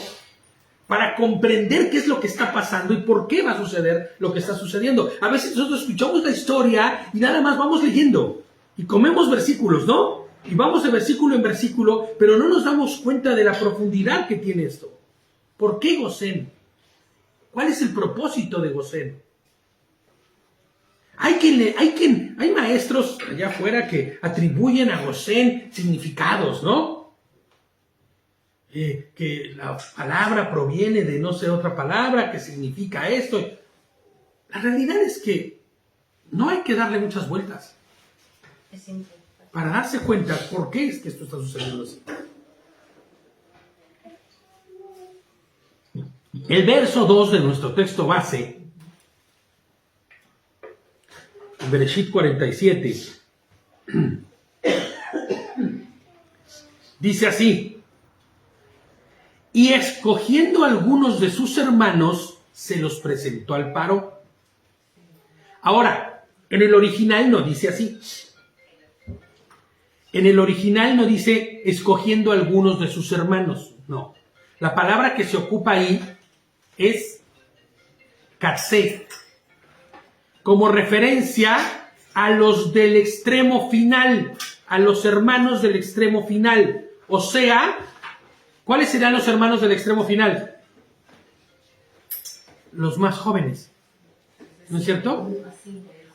Speaker 1: para comprender qué es lo que está pasando y por qué va a suceder lo que está sucediendo. A veces nosotros escuchamos la historia y nada más vamos leyendo y comemos versículos, ¿no? Y vamos de versículo en versículo, pero no nos damos cuenta de la profundidad que tiene esto. ¿Por qué Gosén? ¿Cuál es el propósito de Gosén? Hay maestros allá afuera que atribuyen a Gosén significados, ¿no? Que la palabra proviene de no sé otra palabra, que significa esto. La realidad es que no hay que darle muchas vueltas
Speaker 2: Es simple.
Speaker 1: para darse cuenta por qué es que esto está sucediendo así. El verso 2 de nuestro texto base, Bereshit 47, dice así: y escogiendo algunos de sus hermanos, se los presentó al paro. Ahora, en el original no dice así. En el original no dice escogiendo algunos de sus hermanos, no. La palabra que se ocupa ahí es katseh, como referencia a los del extremo final, a los hermanos del extremo final. O sea, ¿cuáles serán los hermanos del extremo final? Los más jóvenes. ¿No es cierto?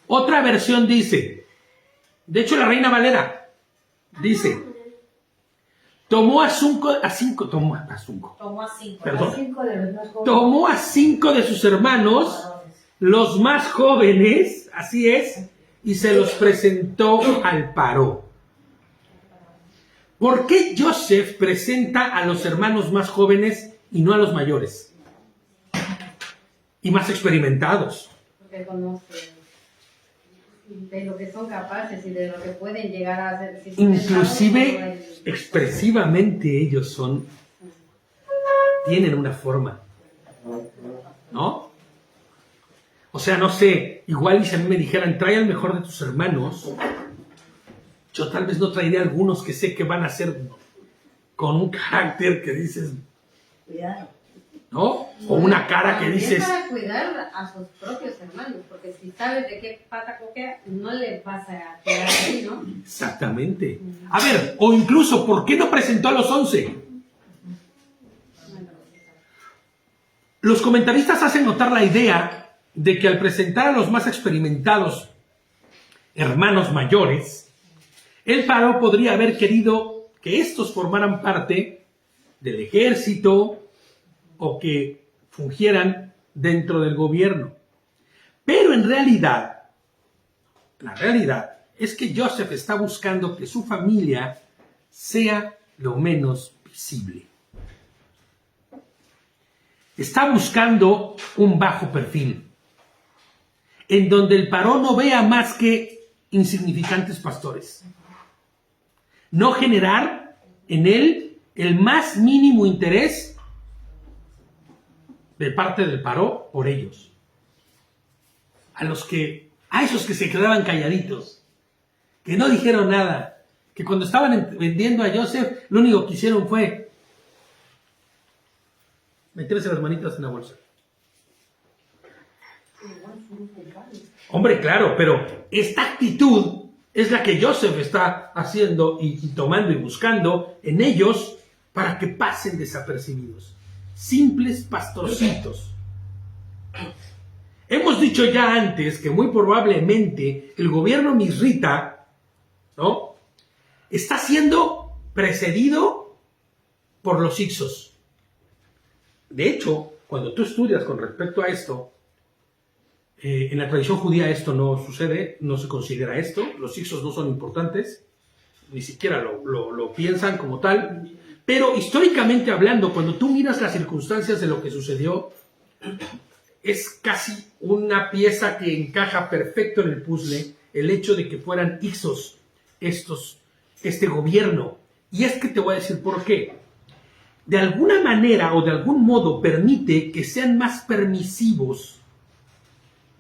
Speaker 1: Otra versión dice, de hecho la Reina Valera dice, tomó a cinco de sus hermanos, los más jóvenes, así es, y se los presentó al paro. ¿Por qué Joseph presenta a los hermanos más jóvenes y no a los mayores? Y más experimentados.
Speaker 5: Porque conoce de lo que son capaces y de lo que pueden llegar a hacer. Si
Speaker 1: inclusive, expresivamente ellos tienen una forma, ¿no? O sea, no sé, igual y si a mí me dijeran, trae al mejor de tus hermanos, yo tal vez no traería algunos que sé que van a ser con un carácter que dices, ¿no? O una cara que dices...
Speaker 5: para cuidar a sus propios hermanos, porque si sabes de qué pata coquea, no le vas a quedar ahí, ¿no?
Speaker 1: Exactamente. A ver, o incluso, ¿por qué no presentó a los 11? Los comentaristas hacen notar la idea de que al presentar a los más experimentados hermanos mayores, el paro podría haber querido que estos formaran parte del ejército o que fungieran dentro del gobierno. Pero en realidad, la realidad es que Joseph está buscando que su familia sea lo menos visible. Está buscando un bajo perfil, en donde el paró no vea más que insignificantes pastores. No generar en él el más mínimo interés de parte del paró por ellos. A esos que se quedaban calladitos, que no dijeron nada, que cuando estaban vendiendo a Joseph, lo único que hicieron fue meterse las manitas en la bolsa. Hombre, claro, pero esta actitud es la que Joseph está haciendo y tomando y buscando en ellos para que pasen desapercibidos. Simples pastorcitos. Hemos dicho ya antes que muy probablemente el gobierno misrita, ¿no?, está siendo precedido por los Hicsos. De hecho, cuando tú estudias con respecto a esto, en la tradición judía esto no sucede, no se considera esto, los Hicsos no son importantes, ni siquiera lo piensan como tal, pero históricamente hablando, cuando tú miras las circunstancias de lo que sucedió, es casi una pieza que encaja perfecto en el puzzle, el hecho de que fueran Hicsos este gobierno. Y es que te voy a decir por qué. De alguna manera o de algún modo permite que sean más permisivos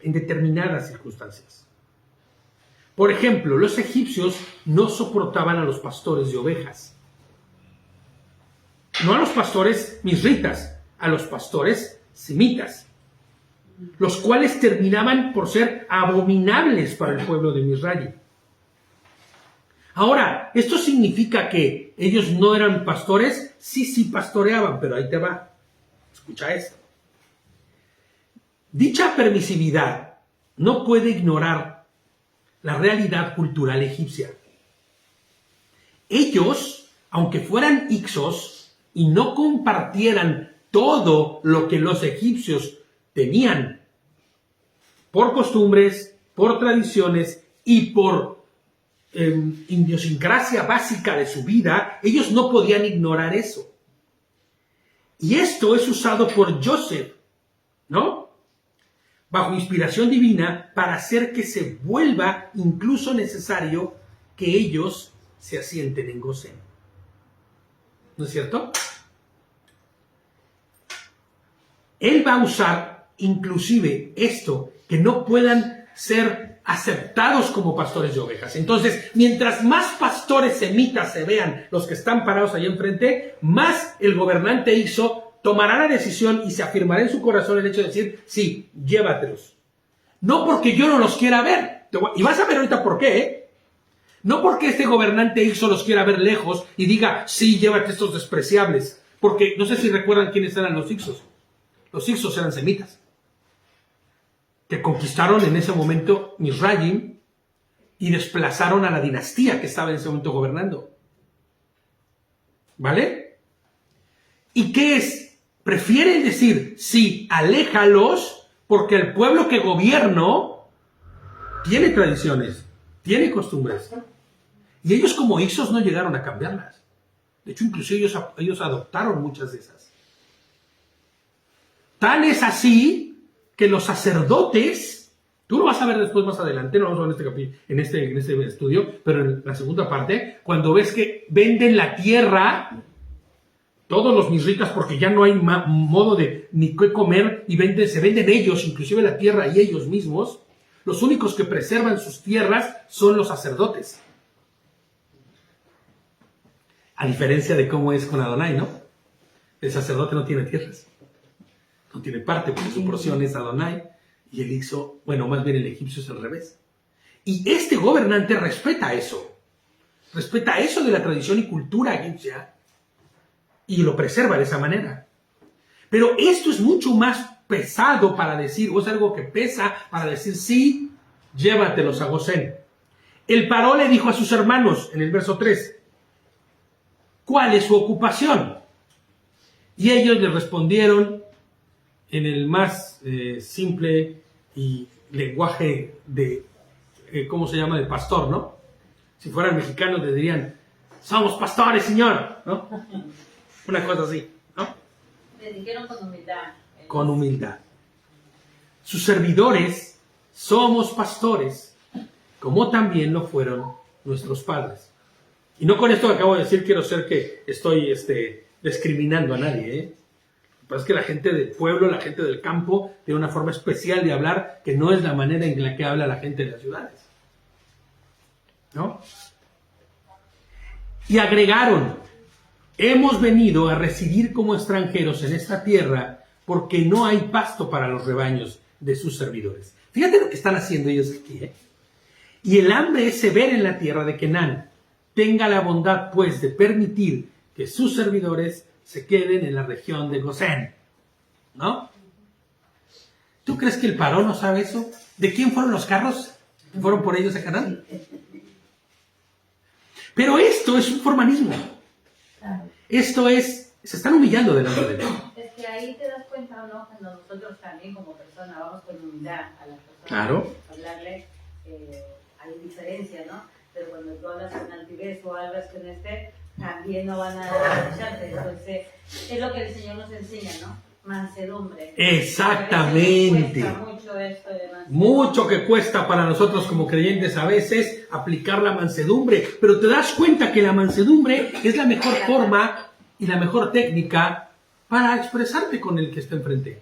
Speaker 1: en determinadas circunstancias. Por ejemplo, los egipcios no soportaban a los pastores de ovejas. No a los pastores misritas, a los pastores semitas, los cuales terminaban por ser abominables para el pueblo de Misraim. Ahora, ¿esto significa que ellos no eran pastores? Sí pastoreaban, pero ahí te va. Escucha esto. Dicha permisividad no puede ignorar la realidad cultural egipcia. Ellos, aunque fueran Hicsos y no compartieran todo lo que los egipcios tenían por costumbres, por tradiciones y por idiosincrasia básica de su vida, ellos no podían ignorar eso. Y esto es usado por Joseph, ¿no?, bajo inspiración divina, para hacer que se vuelva incluso necesario que ellos se asienten en Gosén. ¿No es cierto? Él va a usar inclusive esto, que no puedan ser aceptados como pastores de ovejas. Entonces, mientras más pastores semitas se vean los que están parados allá enfrente, más el gobernante tomará la decisión y se afirmará en su corazón el hecho de decir, sí, llévatelos. No porque yo no los quiera ver. Y vas a ver ahorita por qué, ¿eh? No porque este gobernante los quiera ver lejos y diga, sí, llévate estos despreciables. Porque no sé si recuerdan quiénes eran los Hicsos. Los Hicsos eran semitas, que conquistaron en ese momento Misraim y desplazaron a la dinastía que estaba en ese momento gobernando. ¿Vale? ¿Y qué es? Prefieren decir, sí, aléjalos, porque el pueblo que gobierno tiene tradiciones, tiene costumbres. Y ellos como Hicsos no llegaron a cambiarlas. De hecho, inclusive ellos adoptaron muchas de esas. Tan es así que los sacerdotes, tú lo vas a ver después más adelante, no vamos a ver en este estudio, pero en la segunda parte, cuando ves que venden la tierra, todos los misritas, porque ya no hay modo de ni qué comer, y se venden ellos, inclusive la tierra y ellos mismos, los únicos que preservan sus tierras son los sacerdotes. A diferencia de cómo es con Adonai, ¿no? El sacerdote no tiene tierras. No tiene parte, porque su porción es Adonai, y el Hicso, bueno, más bien el egipcio es al revés. Y este gobernante respeta eso de la tradición y cultura egipcia, y lo preserva de esa manera. Pero esto es mucho más pesado para decir, o es algo que pesa para decir, sí, llévatelos a Gosén. El paró le dijo a sus hermanos, en el verso 3, ¿cuál es su ocupación? Y ellos le respondieron en el más simple y lenguaje de, ¿cómo se llama?, de pastor, ¿no? Si fueran mexicanos le dirían, somos pastores, señor, ¿no? Una cosa así, ¿no?
Speaker 2: Le dijeron con humildad.
Speaker 1: Con humildad. Sus servidores somos pastores, como también lo fueron nuestros padres. Y no con esto que acabo de decir quiero ser que estoy discriminando a nadie, ¿eh? Lo que pasa es que la gente del pueblo, la gente del campo, tiene una forma especial de hablar que no es la manera en la que habla la gente de las ciudades, ¿no? Y agregaron, hemos venido a residir como extranjeros en esta tierra porque no hay pasto para los rebaños de sus servidores. Fíjate lo que están haciendo ellos aquí, ¿eh? Y el hambre es severa en la tierra de Canaán. Tenga la bondad, pues, de permitir que sus servidores se queden en la región de Gosén, ¿no? ¿Tú crees que el paró no sabe eso? ¿De quién fueron los carros que fueron por ellos a Canaán? Pero esto es un formalismo. Esto es, se están humillando delante de Dios.
Speaker 2: Es que ahí te das cuenta, ¿no? Cuando nosotros también como persona vamos con humildad a las personas.
Speaker 1: Claro.
Speaker 2: Hablarle, hay diferencia, ¿no? Pero cuando tú hablas con altivez o hablas con también no van a escucharte. Entonces, es lo que el Señor nos enseña, ¿no? Mansedumbre.
Speaker 1: Exactamente.
Speaker 2: Cuesta mucho esto de mansedumbre.
Speaker 1: Mucho que cuesta para nosotros como creyentes a veces aplicar la mansedumbre, pero te das cuenta que la mansedumbre es la mejor forma y la mejor técnica para expresarte con el que está enfrente.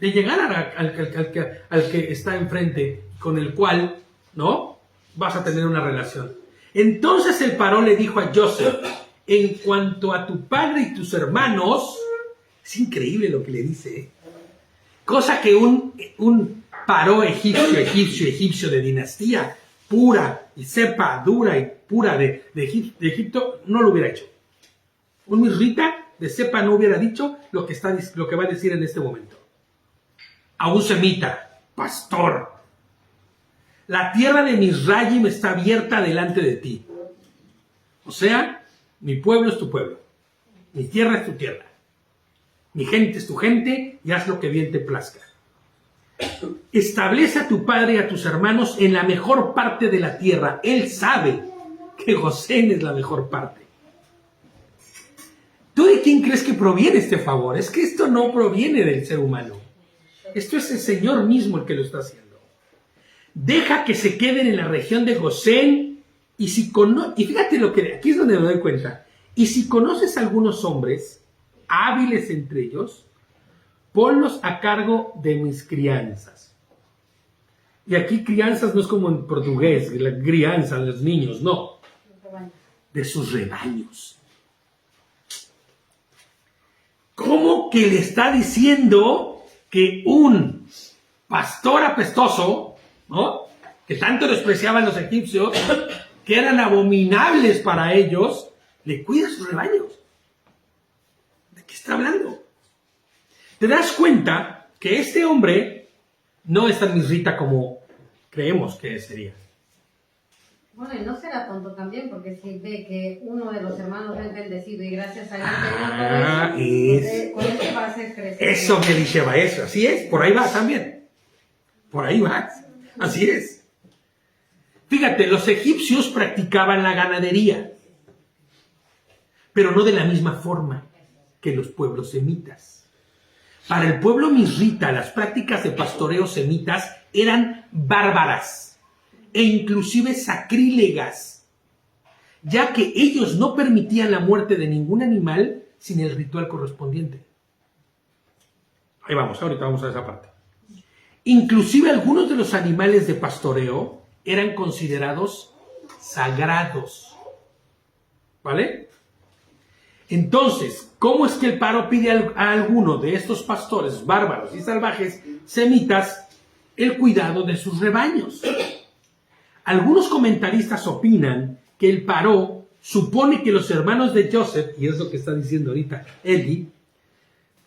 Speaker 1: De llegar al que está enfrente, con el cual, ¿no?, vas a tener una relación. Entonces el paró le dijo a Joseph, en cuanto a tu padre y tus hermanos, es increíble lo que le dice, ¿eh? Cosa que un paró egipcio de dinastía pura y cepa dura y pura de Egipto no lo hubiera hecho. Un misrita de cepa no hubiera dicho lo que va a decir en este momento. A un semita, pastor, la tierra de Misraim está abierta delante de ti. O sea, mi pueblo es tu pueblo, mi tierra es tu tierra, mi gente es tu gente, y haz lo que bien te plazca. Establece a tu padre y a tus hermanos en la mejor parte de la tierra. Él sabe que Gosén es la mejor parte. ¿Tú de quién crees que proviene este favor? Es que esto no proviene del ser humano. Esto es el Señor mismo el que lo está haciendo. Deja que se queden en la región de Gosén y fíjate lo que aquí es donde me doy cuenta. Y si conoces a algunos hombres hábiles entre ellos, ponlos a cargo de mis crianzas. Y aquí crianzas no es como en portugués, la crianza de los niños, no. De sus rebaños. ¿Cómo que le está diciendo que un pastor apestoso, ¿no?, que tanto despreciaban los egipcios, que eran abominables para ellos, le cuida sus rebaños? ¿De qué está hablando? Te das cuenta que este hombre no es tan misrita como creemos que sería.
Speaker 5: Bueno, y no será tonto también, porque si ve que uno de los hermanos es bendecido y gracias a él con él va a hacer crecer.
Speaker 1: Eso que dice va eso, así es, por ahí va también. Por ahí va, así es. Fíjate, los egipcios practicaban la ganadería, pero no de la misma forma que los pueblos semitas. Para el pueblo misrita, las prácticas de pastoreo semitas eran bárbaras e inclusive sacrílegas, ya que ellos no permitían la muerte de ningún animal sin el ritual correspondiente. Ahí vamos, ahorita vamos a esa parte. Inclusive algunos de los animales de pastoreo eran considerados sagrados. ¿Vale? Entonces, ¿cómo es que el paro pide a alguno de estos pastores bárbaros y salvajes semitas el cuidado de sus rebaños? Algunos comentaristas opinan que el paró supone que los hermanos de Joseph, y es lo que está diciendo ahorita Eli,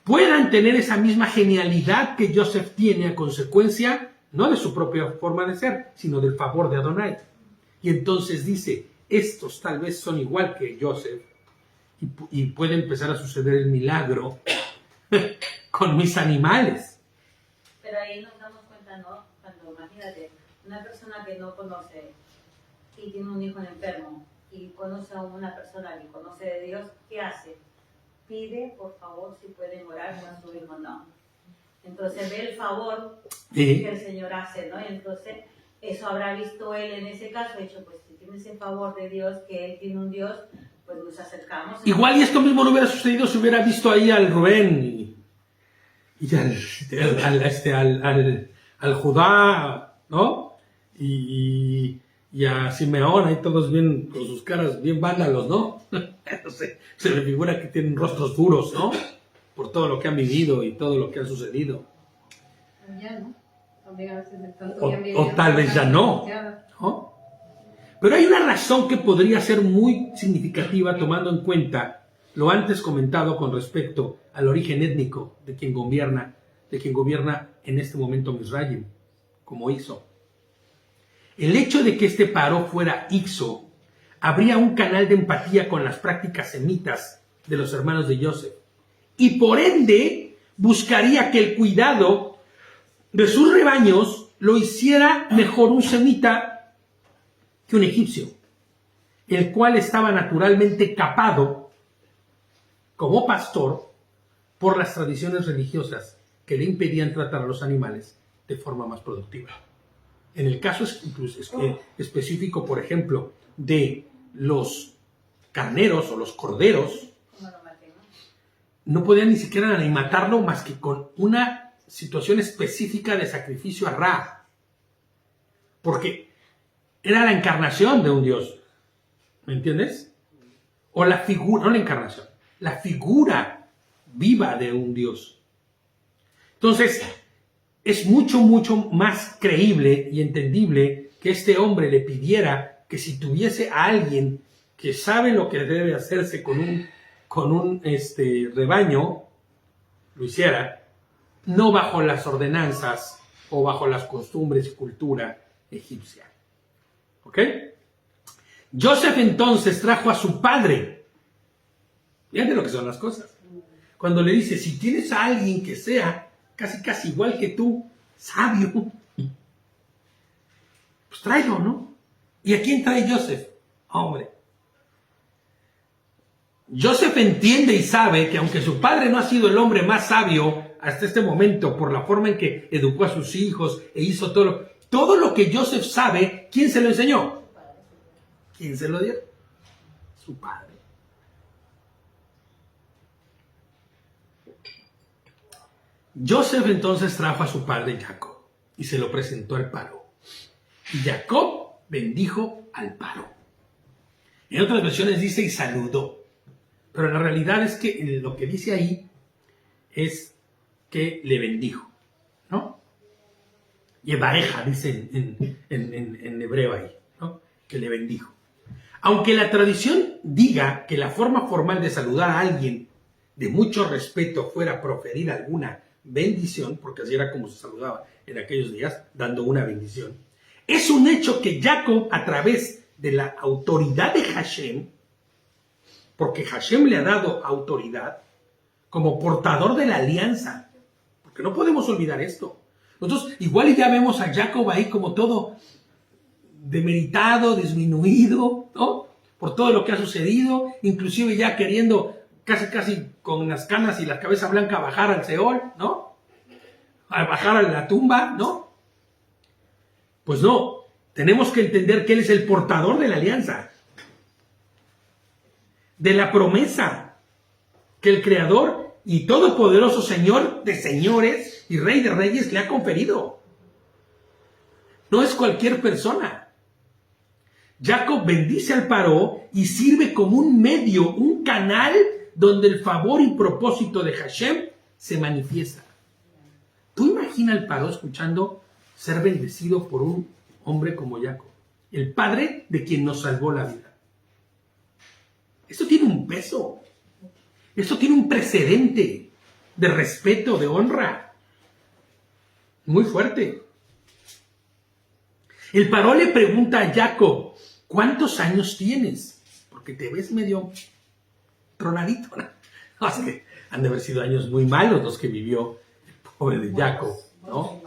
Speaker 1: puedan tener esa misma genialidad que Joseph tiene a consecuencia, no de su propia forma de ser, sino del favor de Adonai. Y entonces dice, estos tal vez son igual que Joseph, y puede empezar a suceder el milagro con mis animales.
Speaker 2: Pero ahí nos damos cuenta, ¿no? Cuando imagínate, una persona que no conoce y tiene un hijo enfermo y conoce a una persona que conoce de Dios, ¿qué hace? Pide, por favor, si pueden orar con su hijo, no. Entonces ve el favor que el Señor hace, ¿no? Y entonces eso habrá visto él en ese caso, dicho, pues si tiene ese favor de Dios, que él tiene un Dios, pues nos acercamos.
Speaker 1: Igual y esto mismo no hubiera sucedido si hubiera visto ahí al Rubén y al Judá, ¿no? Y a Simeón, ahí todos bien, con sus caras bien vándalos, ¿no? No sé, se me figura que tienen rostros duros, ¿no? Por todo lo que han vivido y todo lo que ha sucedido.
Speaker 5: Ya no. A veces de tanto que han vivido,
Speaker 1: O tal vez ya no, ¿no? Pero hay una razón que podría ser muy significativa tomando en cuenta lo antes comentado con respecto al origen étnico de quien gobierna en este momento Misraim, como hizo. El hecho de que este paro fuera Ixo habría un canal de empatía con las prácticas semitas de los hermanos de Yosef y por ende buscaría que el cuidado de sus rebaños lo hiciera mejor un semita que un egipcio, el cual estaba naturalmente capado como pastor por las tradiciones religiosas que le impedían tratar a los animales de forma más productiva. En el caso específico, por ejemplo, de los carneros o los corderos, no podían ni siquiera ni matarlo más que con una situación específica de sacrificio a Ra, porque era la encarnación de un Dios, ¿me entiendes? O la figura, no la encarnación, la figura viva de un Dios. Entonces, es mucho más creíble y entendible que este hombre le pidiera que si tuviese a alguien que sabe lo que debe hacerse con un rebaño, lo hiciera, no bajo las ordenanzas o bajo las costumbres y cultura egipcia. ¿Ok? Joseph entonces trajo a su padre. Fíjate lo que son las cosas. Cuando le dice, si tienes a alguien que sea casi igual que tú, sabio, pues tráelo, ¿no? ¿Y a quién trae Joseph? Hombre. Joseph entiende y sabe que aunque su padre no ha sido el hombre más sabio hasta este momento por la forma en que educó a sus hijos e hizo todo lo que Joseph sabe, ¿quién se lo enseñó? ¿Quién se lo dio? Su padre. Joseph entonces trajo a su padre Jacob y se lo presentó al paro. Y Jacob bendijo al paro. En otras versiones dice y saludó. Pero la realidad es que lo que dice ahí es que le bendijo, ¿no? Yevareja dice en hebreo ahí, ¿no? Que le bendijo. Aunque la tradición diga que la forma formal de saludar a alguien de mucho respeto fuera proferir alguna bendición, porque así era como se saludaba en aquellos días, dando una bendición, es un hecho que Jacob, a través de la autoridad de Hashem, porque Hashem le ha dado autoridad como portador de la alianza, porque no podemos olvidar esto. Nosotros igual ya vemos a Jacob ahí como todo demeritado, disminuido, ¿no? Por todo lo que ha sucedido, inclusive ya queriendo casi con las canas y la cabeza blanca bajar al Seol, ¿no? A bajar a la tumba, ¿no? Pues no, tenemos que entender que él es el portador de la alianza, de la promesa que el Creador y Todopoderoso Señor de señores y Rey de reyes le ha conferido. No es cualquier persona. Jacob bendice al Paró y sirve como un medio, un canal donde el favor y propósito de Hashem se manifiesta. ¿Tú imaginas al Paró escuchando ser bendecido por un hombre como Jacob, el padre de quien nos salvó la vida? Esto tiene un peso. Esto tiene un precedente de respeto, de honra. Muy fuerte. El Paró le pregunta a Jacob, ¿cuántos años tienes? Porque te ves medio tronadito. No, es que han de haber sido años muy malos los que vivió el pobre de Jacob, ¿no?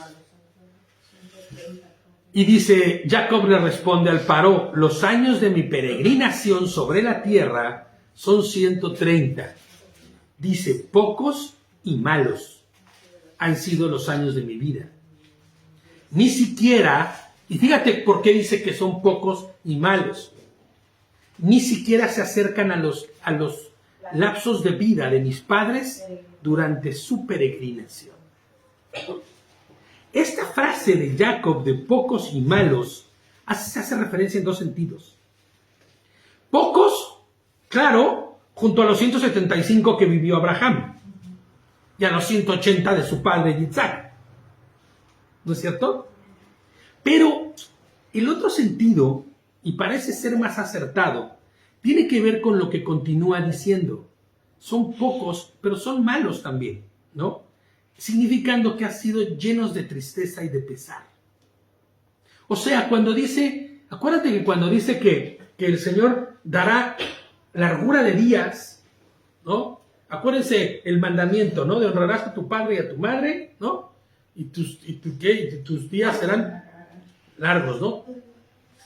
Speaker 1: Y dice, Jacob le responde al Paró, los años de mi peregrinación sobre la tierra son 130. Dice, pocos y malos han sido los años de mi vida. Ni siquiera, y fíjate por qué dice que son pocos y malos, ni siquiera se acercan a los lapsos de vida de mis padres durante su peregrinación. Esta frase de Jacob de pocos y malos se hace referencia en dos sentidos. Pocos, claro, junto a los 175 que vivió Abraham y a los 180 de su padre Isaac. ¿No es cierto? Pero el otro sentido, y parece ser más acertado, tiene que ver con lo que continúa diciendo. Son pocos, pero son malos también, ¿no? Significando que han sido llenos de tristeza y de pesar. O sea, cuando dice, acuérdate que cuando dice que el Señor dará largura de días, ¿no? Acuérdense el mandamiento, ¿no? De honrarás a tu padre y a tu madre, ¿no? Y tus días serán largos, ¿no?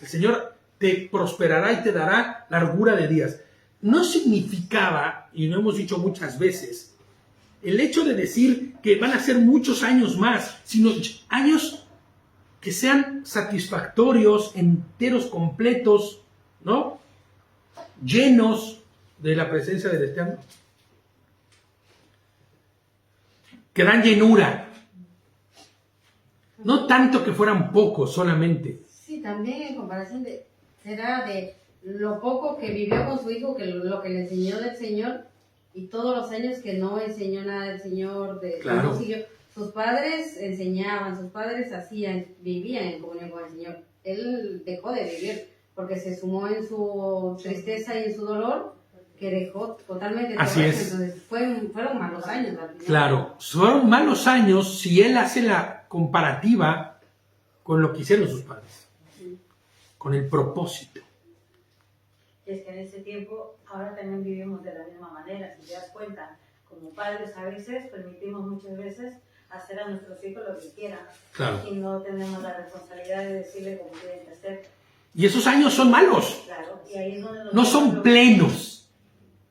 Speaker 1: El Señor te prosperará y te dará largura de días. No significaba, y lo hemos dicho muchas veces, el hecho de decir que van a ser muchos años más, sino años que sean satisfactorios, enteros, completos, ¿no? Llenos de la presencia del Eterno. Que dan llenura. No tanto que fueran pocos solamente.
Speaker 5: Sí, también en comparación será de lo poco que vivió con su hijo, que lo que le enseñó del Señor, y todos los años que no enseñó nada del Señor,
Speaker 1: claro.
Speaker 5: No siguió. Sus padres enseñaban, sus padres vivían en comunión con el Señor. Él dejó de vivir porque se sumó en su tristeza y en su dolor, que dejó totalmente.
Speaker 1: Así es.
Speaker 5: Entonces fueron malos años.
Speaker 1: Claro, fueron malos años si él hace la comparativa con lo que hicieron sus padres, con el propósito.
Speaker 2: Es que en ese tiempo ahora también vivimos de la misma manera. Si te das cuenta, como padres a veces permitimos muchas veces hacer a nuestros hijos lo que quieran.
Speaker 1: Claro.
Speaker 2: Y no tenemos la responsabilidad de decirle cómo tienen que hacer.
Speaker 1: Y esos años son malos.
Speaker 2: Claro. Y ahí es donde
Speaker 1: No son plenos,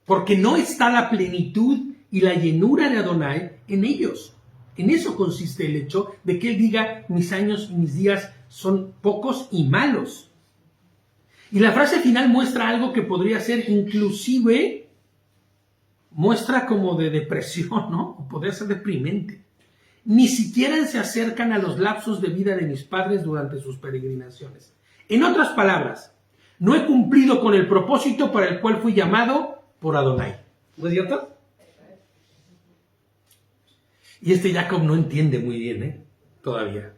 Speaker 1: porque no está la plenitud y la llenura de Adonai en ellos. En eso consiste el hecho de que él diga, mis años y mis días son pocos y malos. Y la frase final muestra algo que podría ser inclusive, muestra como de depresión, ¿no? O podría ser deprimente. Ni siquiera se acercan a los lapsos de vida de mis padres durante sus peregrinaciones. En otras palabras, no he cumplido con el propósito para el cual fui llamado por Adonai. ¿No es cierto? Y Jacob no entiende muy bien, todavía.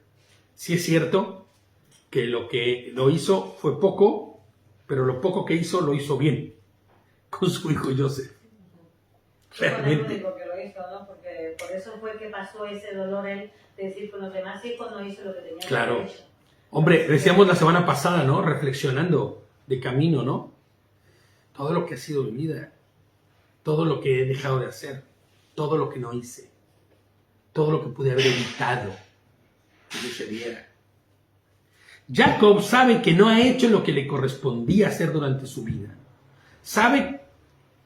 Speaker 1: Sí es cierto que lo hizo fue poco, pero lo poco que hizo lo hizo bien con su hijo Joseph. Realmente.
Speaker 2: Fue el único que lo hizo, ¿no? Porque por eso fue que pasó ese dolor él de decir con los demás hijos no hizo lo que tenía que haber hecho.
Speaker 1: Hombre, decíamos la semana pasada, ¿no? Reflexionando de camino, ¿no? Todo lo que ha sido mi vida, todo lo que he dejado de hacer, todo lo que no hice, todo lo que pude haber evitado que sucediera. Jacob sabe que no ha hecho lo que le correspondía hacer durante su vida. Sabe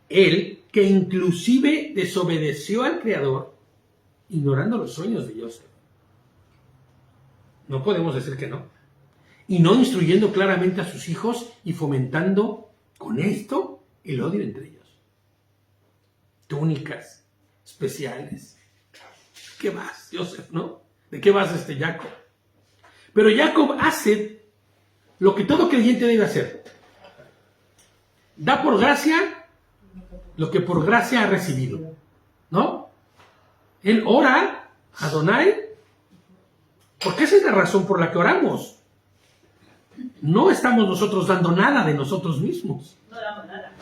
Speaker 1: él que inclusive desobedeció al Creador, ignorando los sueños de Joseph. No podemos decir que no. Y no instruyendo claramente a sus hijos y fomentando con esto el odio entre ellos. Túnicas especiales. ¿Qué vas, Joseph, no? ¿De qué vas Jacob? Pero Jacob hace lo que todo creyente debe hacer. Da por gracia lo que por gracia ha recibido, ¿no? Él ora a Adonai, porque esa es la razón por la que oramos. No estamos nosotros dando nada de nosotros mismos.
Speaker 2: No damos nada.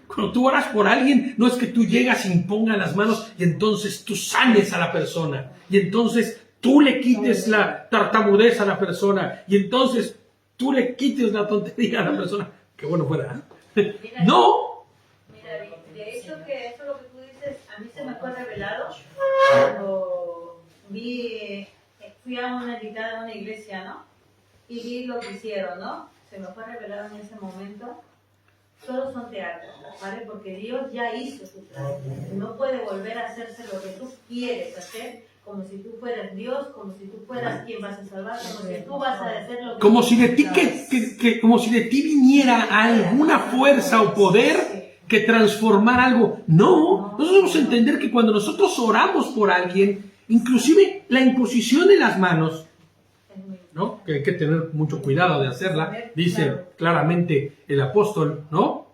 Speaker 1: Cuando tú oras por alguien, no es que tú llegas y impongas las manos y entonces tú sanes a la persona. Y entonces tú le quites la tartamudez a la persona. Y entonces tú le quites la tontería a la persona. Qué bueno fuera, ¿eh? No.
Speaker 2: De hecho, que eso lo que tú dices, a mí se me fue revelado cuando fui a una invitada a una iglesia, ¿no? Y vi lo que hicieron, ¿no? Se me fue revelado en ese momento. Solo son teatros, ¿vale? Porque Dios ya hizo su plan. No puede volver a hacerse lo que tú quieres hacer, como si tú fueras Dios, como si tú fueras quien vas a salvar, como si tú vas a hacer lo que
Speaker 1: Como
Speaker 2: tú
Speaker 1: si de ti como si de ti viniera alguna fuerza o poder que transformar algo. No, nosotros debemos entender que cuando nosotros oramos por alguien, inclusive la imposición de las manos, ¿no? Que hay que tener mucho cuidado de hacerla, dice claramente el apóstol, ¿no?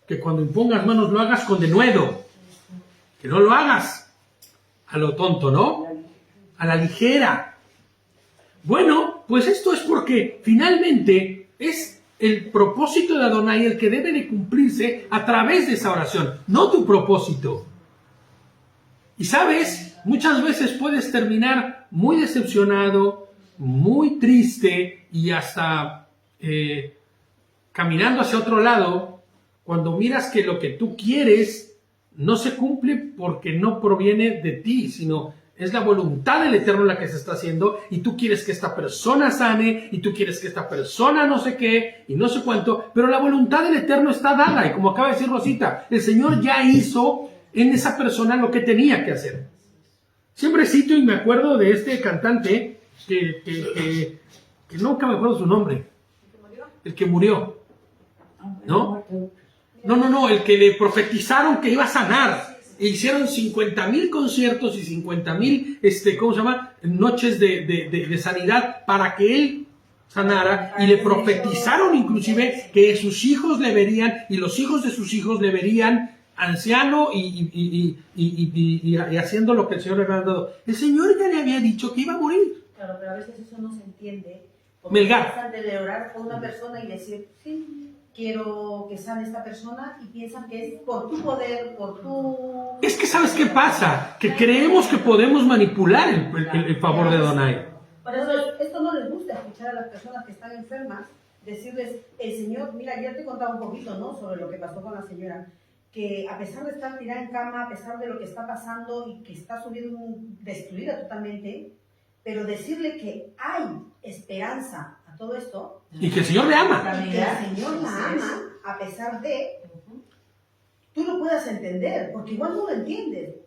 Speaker 1: Que cuando impongas manos lo hagas con denuedo, que no lo hagas a lo tonto, ¿no? A la ligera. Bueno, pues esto es porque finalmente es el propósito de Adonai el que debe de cumplirse a través de esa oración, no tu propósito. Y sabes, muchas veces puedes terminar muy decepcionado, muy triste y hasta caminando hacia otro lado cuando miras que lo que tú quieres no se cumple porque no proviene de ti, sino es la voluntad del Eterno la que se está haciendo y tú quieres que esta persona sane y tú quieres que esta persona no sé qué y no sé cuánto, pero la voluntad del Eterno está dada y como acaba de decir Rosita, el Señor ya hizo en esa persona lo que tenía que hacer. Siempre cito y me acuerdo de este cantante que nunca me acuerdo su nombre, el que murió, ¿no? No, el que le profetizaron que iba a sanar. E hicieron 50,000 conciertos y 50,000, ¿cómo se llama? Noches de sanidad para que él sanara. Y le profetizaron inclusive que sus hijos le verían y los hijos de sus hijos le verían anciano y haciendo lo que el Señor le había dado. El Señor ya le había dicho que iba a morir.
Speaker 3: Claro, pero a veces eso no se entiende.
Speaker 1: Melgar.
Speaker 3: Piensan de orar por una persona y decir, sí, quiero que sane esta persona y piensan que es por tu poder, por tu...
Speaker 1: Es que ¿sabes qué pasa? Que creemos que podemos manipular el favor de Adonai.
Speaker 3: Por eso esto no les gusta escuchar a las personas que están enfermas, decirles, el Señor, mira, ya te he contado un poquito, ¿no? Sobre lo que pasó con la señora, que a pesar de estar tirada en cama, a pesar de lo que está pasando y que está subiendo destruida totalmente, pero decirle que hay esperanza a todo esto.
Speaker 1: Y que el Señor le ama.
Speaker 3: Y que el Señor la ama, a pesar de, tú lo puedas entender, porque igual no lo entiendes.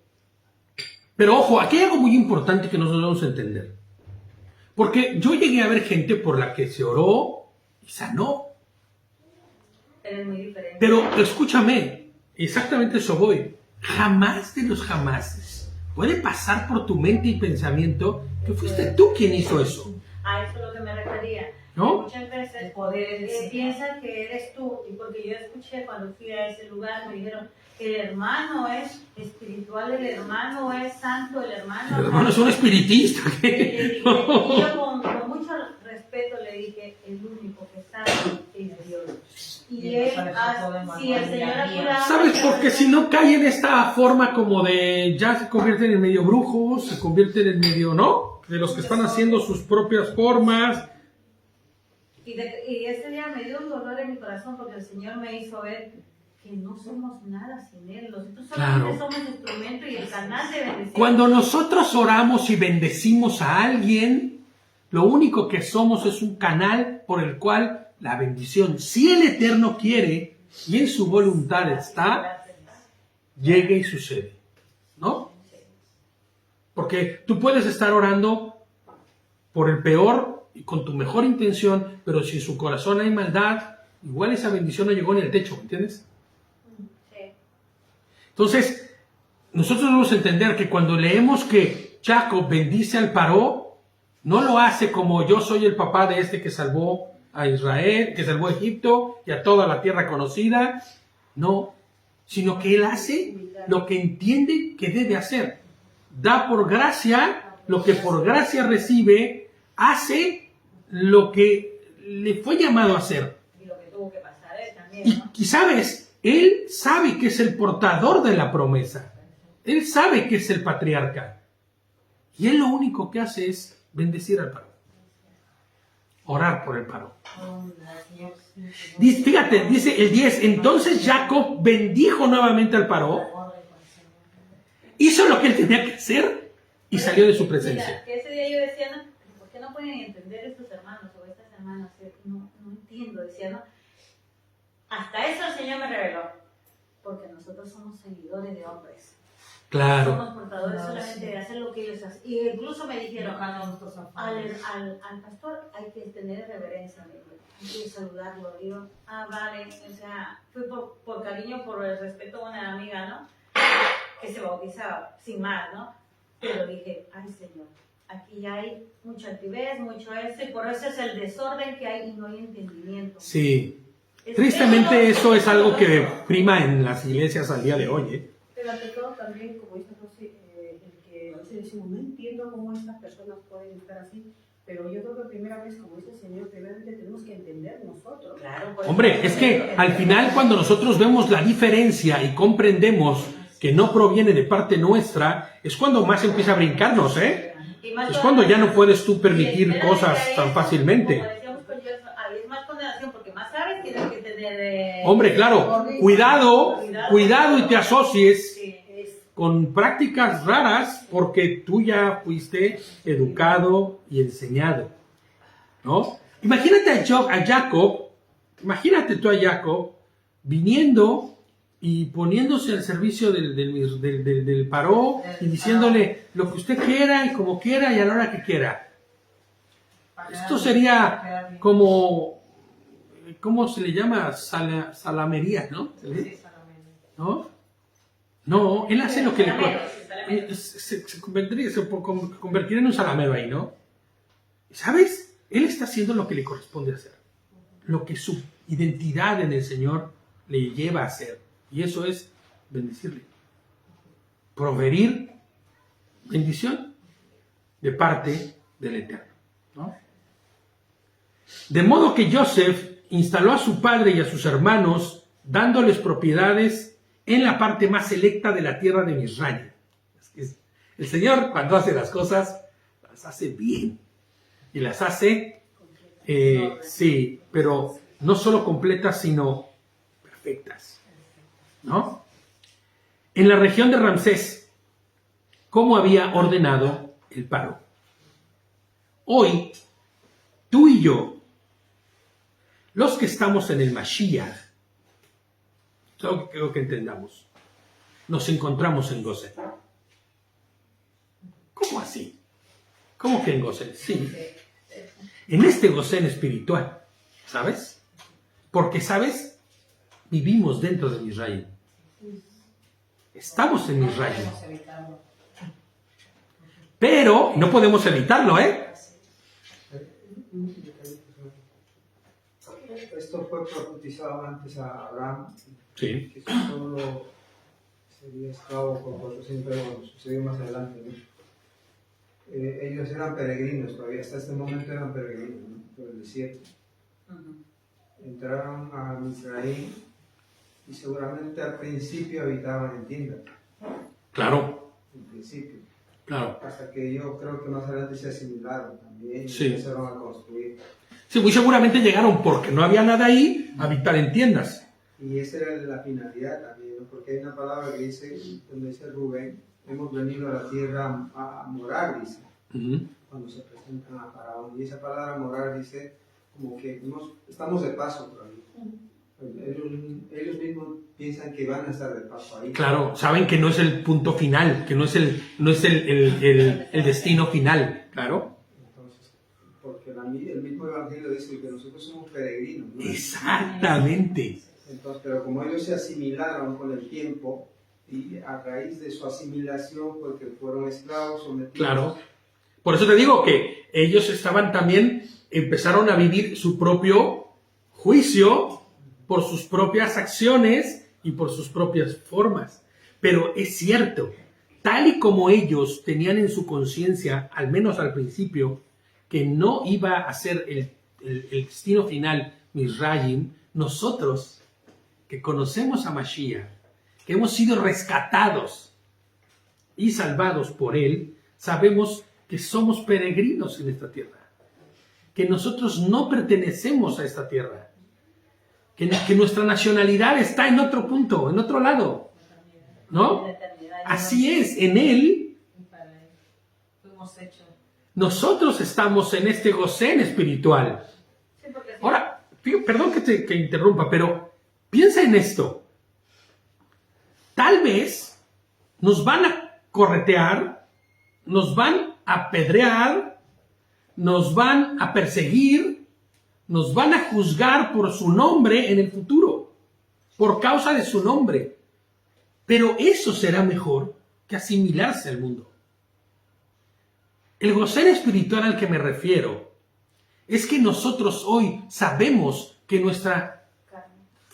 Speaker 1: Pero ojo, aquí hay algo muy importante que nosotros debemos entender. Porque yo llegué a ver gente por la que se oró y sanó.
Speaker 2: Eres muy diferente.
Speaker 1: Pero escúchame, exactamente eso voy. Jamás de los jamases puede pasar por tu mente y pensamiento que fuiste tú quien hizo eso.
Speaker 2: A eso es lo que me refería.
Speaker 1: ¿No?
Speaker 2: Muchas veces
Speaker 5: Poder
Speaker 2: piensan que eres tú, y porque yo escuché cuando fui a ese lugar, me dijeron, el hermano es espiritual, el hermano es santo, el hermano...
Speaker 1: El hermano es un espiritista.
Speaker 2: Y yo con mucho respeto le dije, el único que sabe es Dios. Y él, si el Señor apuraba...
Speaker 1: ¿Sabes? Porque si no cae en esta forma como de ya se convierten en medio brujos, se convierten en medio, ¿no? De los que están haciendo sus propias formas.
Speaker 2: Y ese día me dio un dolor en mi corazón porque el Señor me hizo ver que no somos nada sin Él. Nosotros solamente somos instrumento y el canal de bendición.
Speaker 1: Cuando nosotros oramos y bendecimos a alguien, lo único que somos es un canal por el cual la bendición, si el Eterno quiere y en su voluntad está, llegue y sucede, ¿no? Porque tú puedes estar orando por el peor y con tu mejor intención, pero si en su corazón hay maldad, igual esa bendición no llegó ni al techo, ¿entiendes?
Speaker 2: Sí.
Speaker 1: Entonces, nosotros debemos entender que cuando leemos que Jacob bendice al Paró, no lo hace como yo soy el papá de este que salvó a Israel, que salvó a Egipto y a toda la tierra conocida, no, sino que él hace lo que entiende que debe hacer. Da por gracia lo que por gracia recibe, hace lo que le fue llamado a hacer.
Speaker 2: Y lo que tuvo que pasar él también, ¿no?
Speaker 1: Y sabes, él sabe que es el portador de la promesa. Él sabe que es el patriarca. Y él lo único que hace es bendecir al Paró. orar por el paro. Fíjate, dice el 10, entonces Jacob bendijo nuevamente al paro, hizo lo que él tenía que hacer y salió de su presencia.
Speaker 2: Mira, que ese día yo decía, no, ¿por qué no pueden entender estos hermanos o estas hermanas? No entiendo, decía, no. Hasta eso el Señor me reveló, porque nosotros somos seguidores de hombres.
Speaker 1: Claro.
Speaker 2: Somos portadores solamente de hacer lo que ellos hacen. Y incluso me dijeron, al pastor hay que tener reverencia, hay que saludarlo. Digo, vale, o sea, fue por cariño, por el respeto a una amiga, ¿no? Que se bautizaba, sin más, ¿no? Pero dije, ay Señor, aquí ya hay mucha altivez, mucho eso, y por eso es el desorden que hay y no hay entendimiento.
Speaker 1: Sí. Tristemente eso es algo que prima en las iglesias al día de hoy, ¿eh?
Speaker 3: Pero ante todo también, como dice José, el que a veces decimos, no entiendo cómo estas personas pueden estar así, pero yo creo que primera vez, como dice el Señor, primeramente tenemos que entender nosotros.
Speaker 2: Claro,
Speaker 1: Hombre, es que al final cuando nosotros vemos la diferencia y comprendemos que no proviene de parte nuestra, es cuando más empieza a brincarnos, ¿eh? Es cuando ya no puedes tú permitir cosas tan fácilmente.
Speaker 2: Como decíamos con Dios, es más condenación, porque más sabes, tienes que tener...
Speaker 1: Hombre, claro, cuidado y te asocies con prácticas raras porque tú ya fuiste educado y enseñado, ¿no? Imagínate a Jacob, imagínate tú a Jacob viniendo y poniéndose al servicio del paró y diciéndole lo que usted quiera y como quiera y a la hora que quiera. Esto sería como, ¿cómo se le llama? Salamería, ¿no? ¿No? No, él hace lo que le... Se convertiría en un salamero ahí, ¿no? ¿Sabes? Él está haciendo lo que le corresponde hacer. Lo que su identidad en el Señor le lleva a hacer. Y eso es bendecirle. Proveer bendición de parte del Eterno, ¿no? De modo que Joseph instaló a su padre y a sus hermanos, dándoles propiedades en la parte más selecta de la tierra de Misraim. El Señor, cuando hace las cosas, las hace bien. Y las hace, sí, pero no solo completas, sino perfectas, ¿no? En la región de Ramsés, como había ordenado el paro. Hoy, tú y yo, los que estamos en el Mashiach, es algo que creo que entendamos, nos encontramos en Gosén. ¿Cómo así? ¿Cómo que en Gosén? Sí. En este Gosén espiritual, ¿sabes? Porque, ¿sabes? Vivimos dentro de Misraim. Estamos en Misraim. Pero no podemos evitarlo, ¿eh?
Speaker 6: Esto fue profetizado antes a Abraham,
Speaker 1: Sí.
Speaker 6: que solo sería esclavo por 400 años, bueno, sucedió más adelante, ¿no? Ellos eran peregrinos, todavía hasta este momento eran peregrinos, ¿no? Por el desierto. Entraron a Misraim y seguramente al principio habitaban en tiendas.
Speaker 1: Claro,
Speaker 6: En principio.
Speaker 1: claro.
Speaker 6: Hasta que yo creo que más adelante se asimilaron también y
Speaker 1: Sí.
Speaker 6: empezaron a construir.
Speaker 1: Sí, muy seguramente llegaron porque no había nada ahí a habitar en tiendas.
Speaker 6: Y esa era la finalidad también, ¿no? Porque hay una palabra que dice, donde dice Rubén, hemos venido a la tierra a morar, dice, cuando se presentan a Faraón. Y esa palabra morar dice como que estamos de paso por ahí. Ellos mismos piensan que van a estar de paso ahí.
Speaker 1: Claro, saben que no es el punto final, que no es el destino final, claro.
Speaker 6: Entonces, porque el mismo Evangelio dice que nosotros somos peregrinos, ¿no?
Speaker 1: Exactamente.
Speaker 6: Entonces, pero como ellos se asimilaron con el tiempo, y a raíz de su asimilación, porque fueron esclavos sometidos.
Speaker 1: Claro. Por eso te digo que ellos empezaron a vivir su propio juicio por sus propias acciones y por sus propias formas. Pero es cierto, tal y como ellos tenían en su conciencia, al menos al principio, que no iba a ser el destino final Misraim, nosotros que conocemos a Mashiach, que hemos sido rescatados y salvados por él, sabemos que somos peregrinos en esta tierra. que nosotros no pertenecemos a esta tierra, que nuestra nacionalidad está en otro punto, en otro lado, ¿no? Así es, en Él
Speaker 2: Fuimos hechos.
Speaker 1: nosotros estamos en este gosén espiritual.
Speaker 2: Sí, porque sí.
Speaker 1: Ahora, perdón que interrumpa, pero piensa en esto. Tal vez nos van a corretear, nos van a apedrear, nos van a perseguir, nos van a juzgar por su nombre en el futuro, por causa de su nombre. Pero eso será mejor que asimilarse al mundo. El gosén espiritual al que me refiero es que nosotros hoy sabemos que nuestra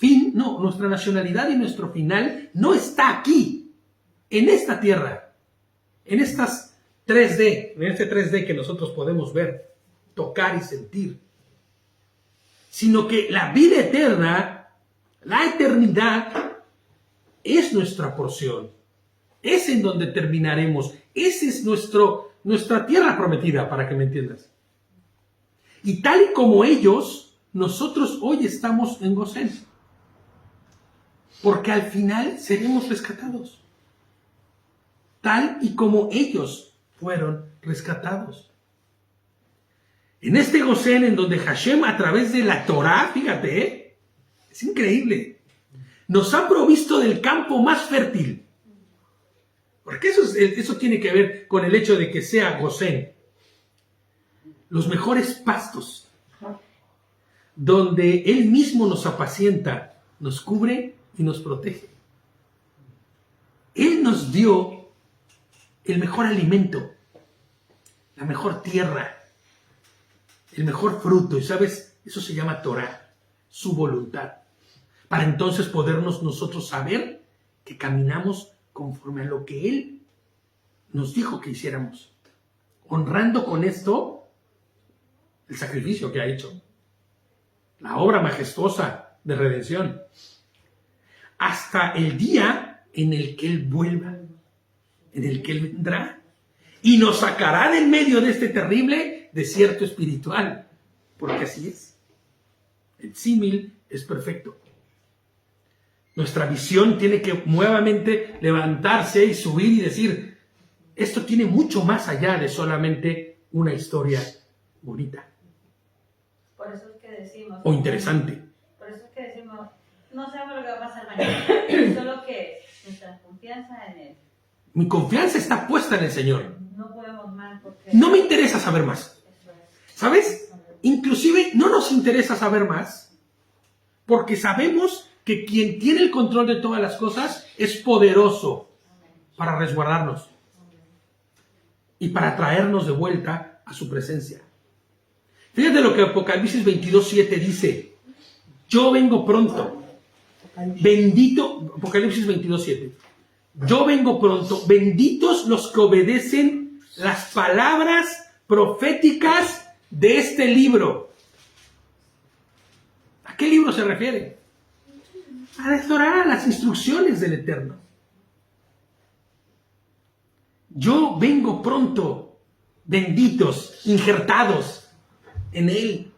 Speaker 1: nacionalidad y nuestro final no está aquí, en esta tierra, en estas 3D, en este 3D que nosotros podemos ver, tocar y sentir, sino que la vida eterna, la eternidad, es nuestra porción, es en donde terminaremos, esa es nuestra tierra prometida, para que me entiendas. Y tal y como ellos, nosotros hoy estamos en Gosén, porque al final seremos rescatados, tal y como ellos fueron rescatados. En este Gosén, en donde Hashem, a través de la Torá, fíjate, es increíble, nos ha provisto del campo más fértil. Porque eso tiene que ver con el hecho de que sea Gosén. Los mejores pastos, donde Él mismo nos apacienta, nos cubre y nos protege. Él nos dio el mejor alimento, la mejor tierra, el mejor fruto. Y sabes, eso se llama Torah, su voluntad. Para entonces podernos nosotros saber que caminamos conforme a lo que Él nos dijo que hiciéramos, honrando con esto el sacrificio que ha hecho, la obra majestuosa de redención, hasta el día en el que Él vuelva, en el que Él vendrá y nos sacará del medio de este terrible desierto espiritual, porque así es. El símil es perfecto. Nuestra visión tiene que nuevamente levantarse y subir y decir, esto tiene mucho más allá de solamente una historia bonita.
Speaker 2: Por eso es que decimos.
Speaker 1: O interesante.
Speaker 2: Por eso es que decimos, no sabemos lo que va a pasar mañana, solo que nuestra confianza en Él.
Speaker 1: Mi confianza está puesta en el Señor.
Speaker 2: No podemos más porque...
Speaker 1: No me interesa saber más.
Speaker 2: Eso es.
Speaker 1: ¿Sabes? Inclusive no nos interesa saber más porque sabemos que quien tiene el control de todas las cosas es poderoso para resguardarnos y para traernos de vuelta a su presencia. Fíjate lo que Apocalipsis 22:7 dice. Yo vengo pronto. Bendito, Apocalipsis 22:7. Yo vengo pronto. Benditos los que obedecen las palabras proféticas de este libro. ¿A qué libro se refiere? A restaurar las instrucciones del Eterno. Yo vengo pronto, benditos, injertados en Él,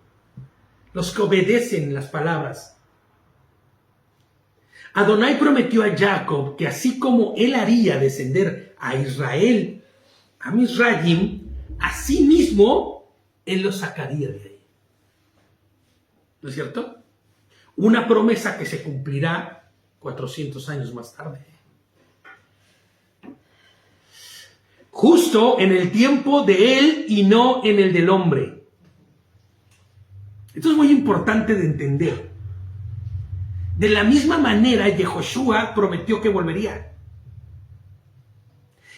Speaker 1: los que obedecen las palabras. Adonai prometió a Jacob que así como Él haría descender a Israel, a Misraim, así mismo Él los sacaría de ahí. ¿No es cierto? Una promesa que se cumplirá 400 años más tarde. Justo en el tiempo de Él y no en el del hombre. Esto es muy importante de entender. De la misma manera, Yehoshua prometió que volvería.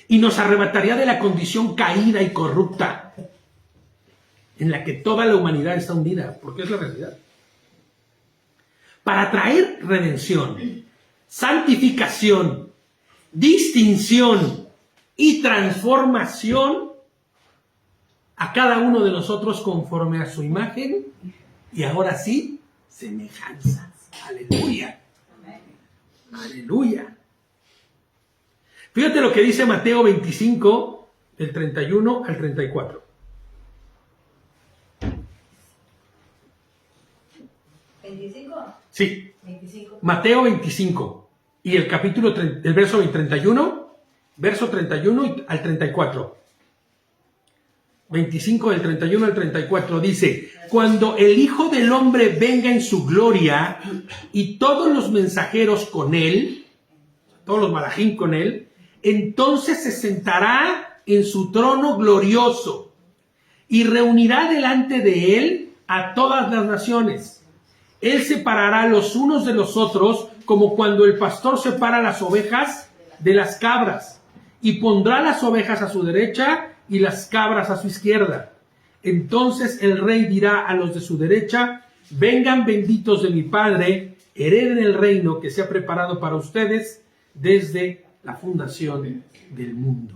Speaker 1: Y nos arrebataría de la condición caída y corrupta en la que toda la humanidad está hundida, porque es la realidad. Para traer redención, santificación, distinción y transformación a cada uno de nosotros conforme a su imagen y ahora sí, semejanza. Aleluya. Aleluya. Fíjate lo que dice Mateo 25, del 31 al 34.
Speaker 2: ¿25?
Speaker 1: Sí,
Speaker 2: 25.
Speaker 1: Mateo 25 y el capítulo, el verso 31, verso 31 al 34. 25 del 31 al 34 dice: cuando el Hijo del Hombre venga en su gloria y todos los mensajeros con él, todos los malajín con él, entonces se sentará en su trono glorioso y reunirá delante de él a todas las naciones. Él separará los unos de los otros, como cuando el pastor separa las ovejas de las cabras, y pondrá las ovejas a su derecha y las cabras a su izquierda. Entonces el rey dirá a los de su derecha: vengan benditos de mi Padre, hereden el reino que se ha preparado para ustedes desde la fundación del mundo.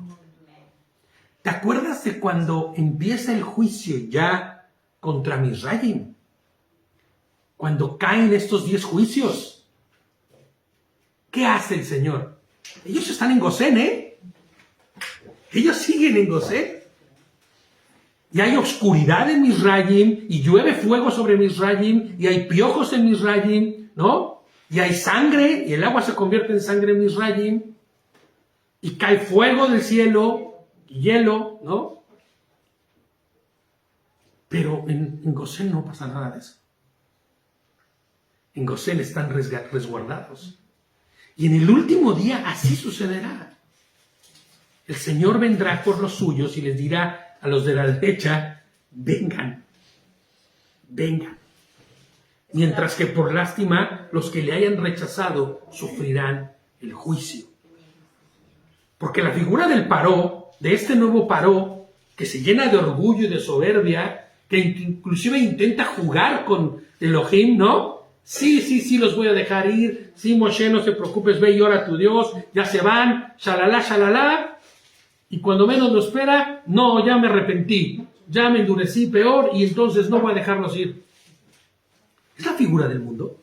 Speaker 1: ¿Te acuerdas de cuando empieza el juicio ya contra Misraim? Cuando caen estos 10 juicios, ¿qué hace el Señor? Ellos están en Gosén, ¿eh? Ellos siguen en Gosén. Y hay oscuridad en Misraim, y llueve fuego sobre Misraim, y hay piojos en Misraim, ¿no? Y hay sangre, y el agua se convierte en sangre en Misraim, y cae fuego del cielo, y hielo, ¿no? Pero en Gosén no pasa nada de eso. En Gosén están resguardados. Y en el último día así sucederá. El Señor vendrá por los suyos y les dirá a los de la derecha: vengan, vengan. Mientras que por lástima los que le hayan rechazado sufrirán el juicio. Porque la figura del Paró, de este nuevo Paró, que se llena de orgullo y de soberbia, que inclusive intenta jugar con Elohim, ¿no? Sí, los voy a dejar ir. Sí, Moshe, no te preocupes, ve y ora a tu Dios. Ya se van, shalala, shalala. Y cuando menos lo espera, no, ya me arrepentí. Ya me endurecí peor y entonces no voy a dejarlos ir. Es la figura del mundo.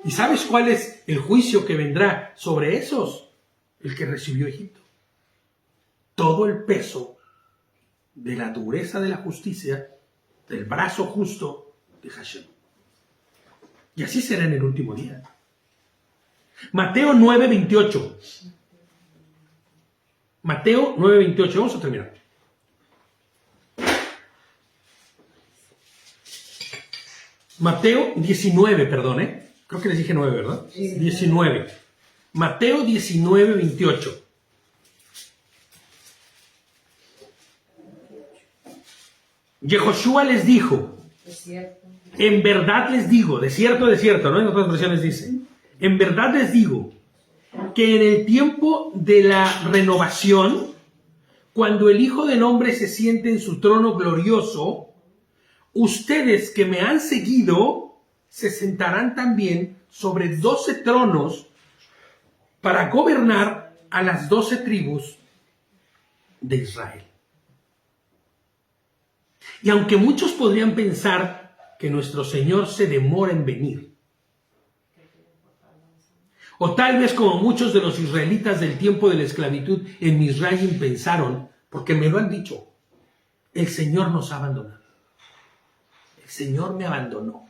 Speaker 1: ¿Y sabes cuál es el juicio que vendrá sobre esos? El que recibió Egipto. Todo el peso de la dureza de la justicia, del brazo justo de Hashem. Y así será en el último día. Mateo 9:28. Mateo 9:28. Vamos a terminar. Mateo 19, perdón, creo que les dije 9, ¿verdad? Sí. 19. Mateo 19:28. Yehoshua les dijo: en verdad les digo, de cierto, ¿no? En otras versiones dice: en verdad les digo que en el tiempo de la renovación, cuando el Hijo del Hombre se siente en su trono glorioso, ustedes que me han seguido se sentarán también sobre 12 tronos para gobernar a las 12 tribus de Israel. Y aunque muchos podrían pensar que nuestro Señor se demora en venir, o tal vez como muchos de los israelitas del tiempo de la esclavitud en Misraim pensaron, porque me lo han dicho: el Señor nos ha abandonado. El Señor me abandonó.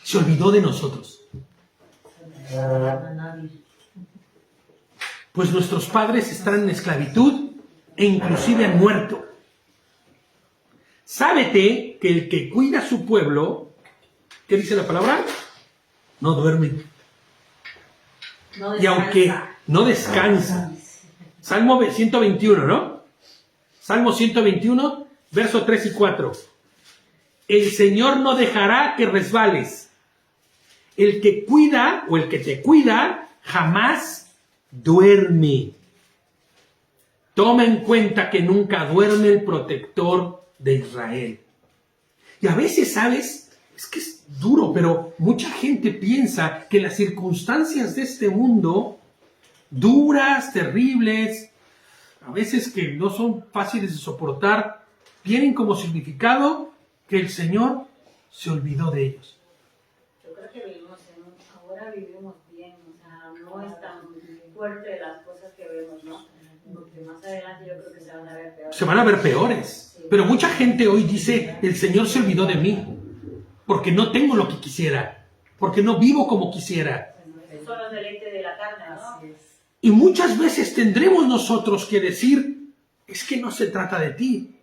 Speaker 1: Se olvidó de nosotros. Pues nuestros padres están en esclavitud e inclusive han muerto. Sábete que el que cuida a su pueblo, ¿qué dice la palabra? No duerme. Y aunque no descansa. Salmo 121, ¿no? Salmo 121, verso 3 y 4. El Señor no dejará que resbales. El que cuida, o el que te cuida, jamás duerme. Toma en cuenta que nunca duerme el protector de Israel. Y a veces, ¿sabes? Es que es duro, pero mucha gente piensa que las circunstancias de este mundo, duras, terribles, a veces que no son fáciles de soportar, tienen como significado que el Señor se olvidó de ellos.
Speaker 2: Yo creo que ahora vivimos bien, o sea, no es tan fuerte las cosas que vemos, ¿no? Porque más adelante yo creo que se van a ver peores.
Speaker 1: Se van a ver peores.
Speaker 2: Sí.
Speaker 1: Pero mucha gente hoy dice: el Señor se olvidó de mí. porque no tengo lo que quisiera, porque no vivo como quisiera.
Speaker 2: Esos son los deleites de la carne, ¿no?
Speaker 1: Y muchas veces tendremos nosotros que decir, es que no se trata de ti,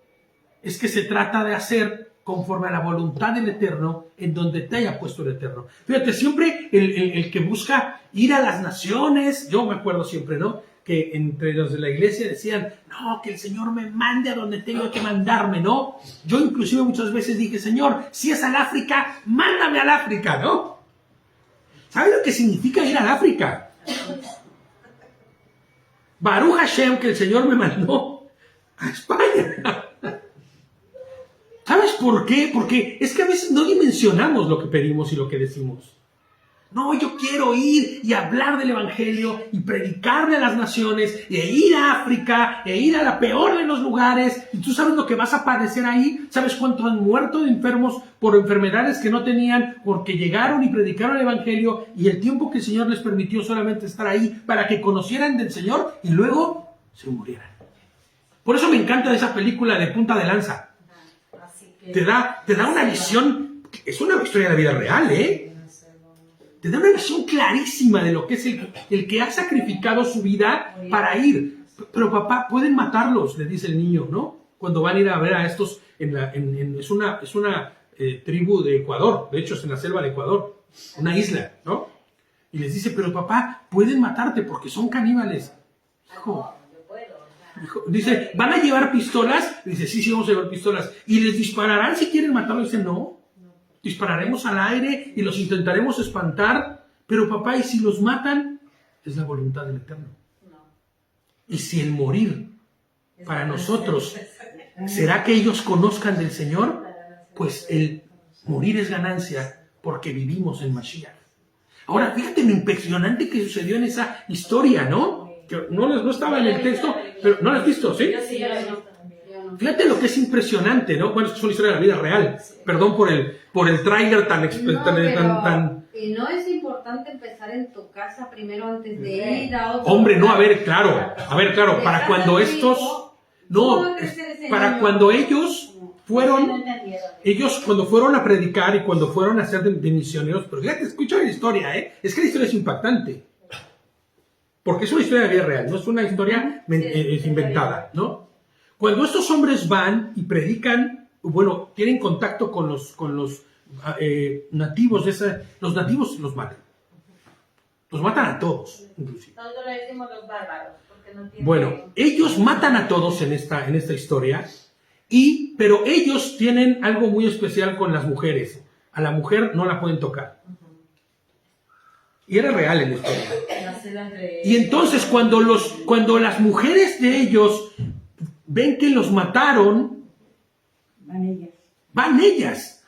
Speaker 1: es que se trata de hacer conforme a la voluntad del Eterno, en donde te haya puesto el Eterno. Fíjate, siempre el que busca ir a las naciones, yo me acuerdo siempre, ¿no? Que entre los de la iglesia decían, no, que el Señor me mande a donde tenga que mandarme, ¿no? Yo inclusive muchas veces dije, Señor, si es al África, mándame al África, ¿no? ¿Sabes lo que significa ir al África? Baruch Hashem, que el Señor me mandó a España. ¿Sabes por qué? Porque es que a veces no dimensionamos lo que pedimos y lo que decimos. No, yo quiero ir y hablar del Evangelio y predicarle a las naciones, e ir a África, e ir a la peor de los lugares. Y tú sabes lo que vas a padecer ahí. ¿Sabes cuántos han muerto de enfermos por enfermedades que no tenían porque llegaron y predicaron el Evangelio y el tiempo que el Señor les permitió solamente estar ahí para que conocieran del Señor y luego se murieran? Por eso me encanta esa película de Punta de Lanza. Te da una visión, es una historia de la vida real, ¿eh? Te da una visión clarísima de lo que es el que ha sacrificado su vida para ir. Pero papá, pueden matarlos, le dice el niño, ¿no? Cuando van a ir a ver a estos, es una tribu de Ecuador, de hecho es en la selva de Ecuador, una isla, ¿no? Y les dice, pero papá, pueden matarte porque son caníbales. Hijo, dice, ¿van a llevar pistolas? Dice, sí, vamos a llevar pistolas. ¿Y les dispararán si quieren matarlos? Dice, no. Dispararemos al aire y los intentaremos espantar. Pero papá, ¿y si los matan? Es la voluntad del Eterno. Y si el morir para nosotros será que ellos conozcan del Señor, pues el morir es ganancia porque vivimos en Mashiach. Ahora, fíjate lo impresionante que sucedió en esa historia, ¿no? Que no estaba en el texto, pero ¿no lo has visto? ¿Sí?
Speaker 2: Sí, yo lo he visto.
Speaker 1: Fíjate lo que es impresionante, ¿no? Bueno, es una historia de la vida real. Perdón por el tráiler tan...
Speaker 5: Y no es importante empezar en tu casa primero antes de ir a otro
Speaker 1: Hombre, no,
Speaker 5: lugar.
Speaker 1: a ver, claro, para cuando estos... No, para cuando ellos fueron... Ellos cuando fueron a predicar y cuando fueron a ser de misioneros... Pero fíjate, escucha la historia, ¿eh? Es que la historia es impactante. Porque es una historia de la vida real, no es una historia inventada, ¿no? Cuando estos hombres van y predican, bueno, tienen contacto con los nativos, los nativos los matan. Los matan a todos, inclusive.
Speaker 2: Nosotros le decimos los bárbaros, porque no tienen...
Speaker 1: Bueno, ellos matan a todos en esta historia, pero ellos tienen algo muy especial con las mujeres. A la mujer no la pueden tocar. Y era real en la historia. Y entonces cuando las mujeres de ellos ven que los mataron, van ellas.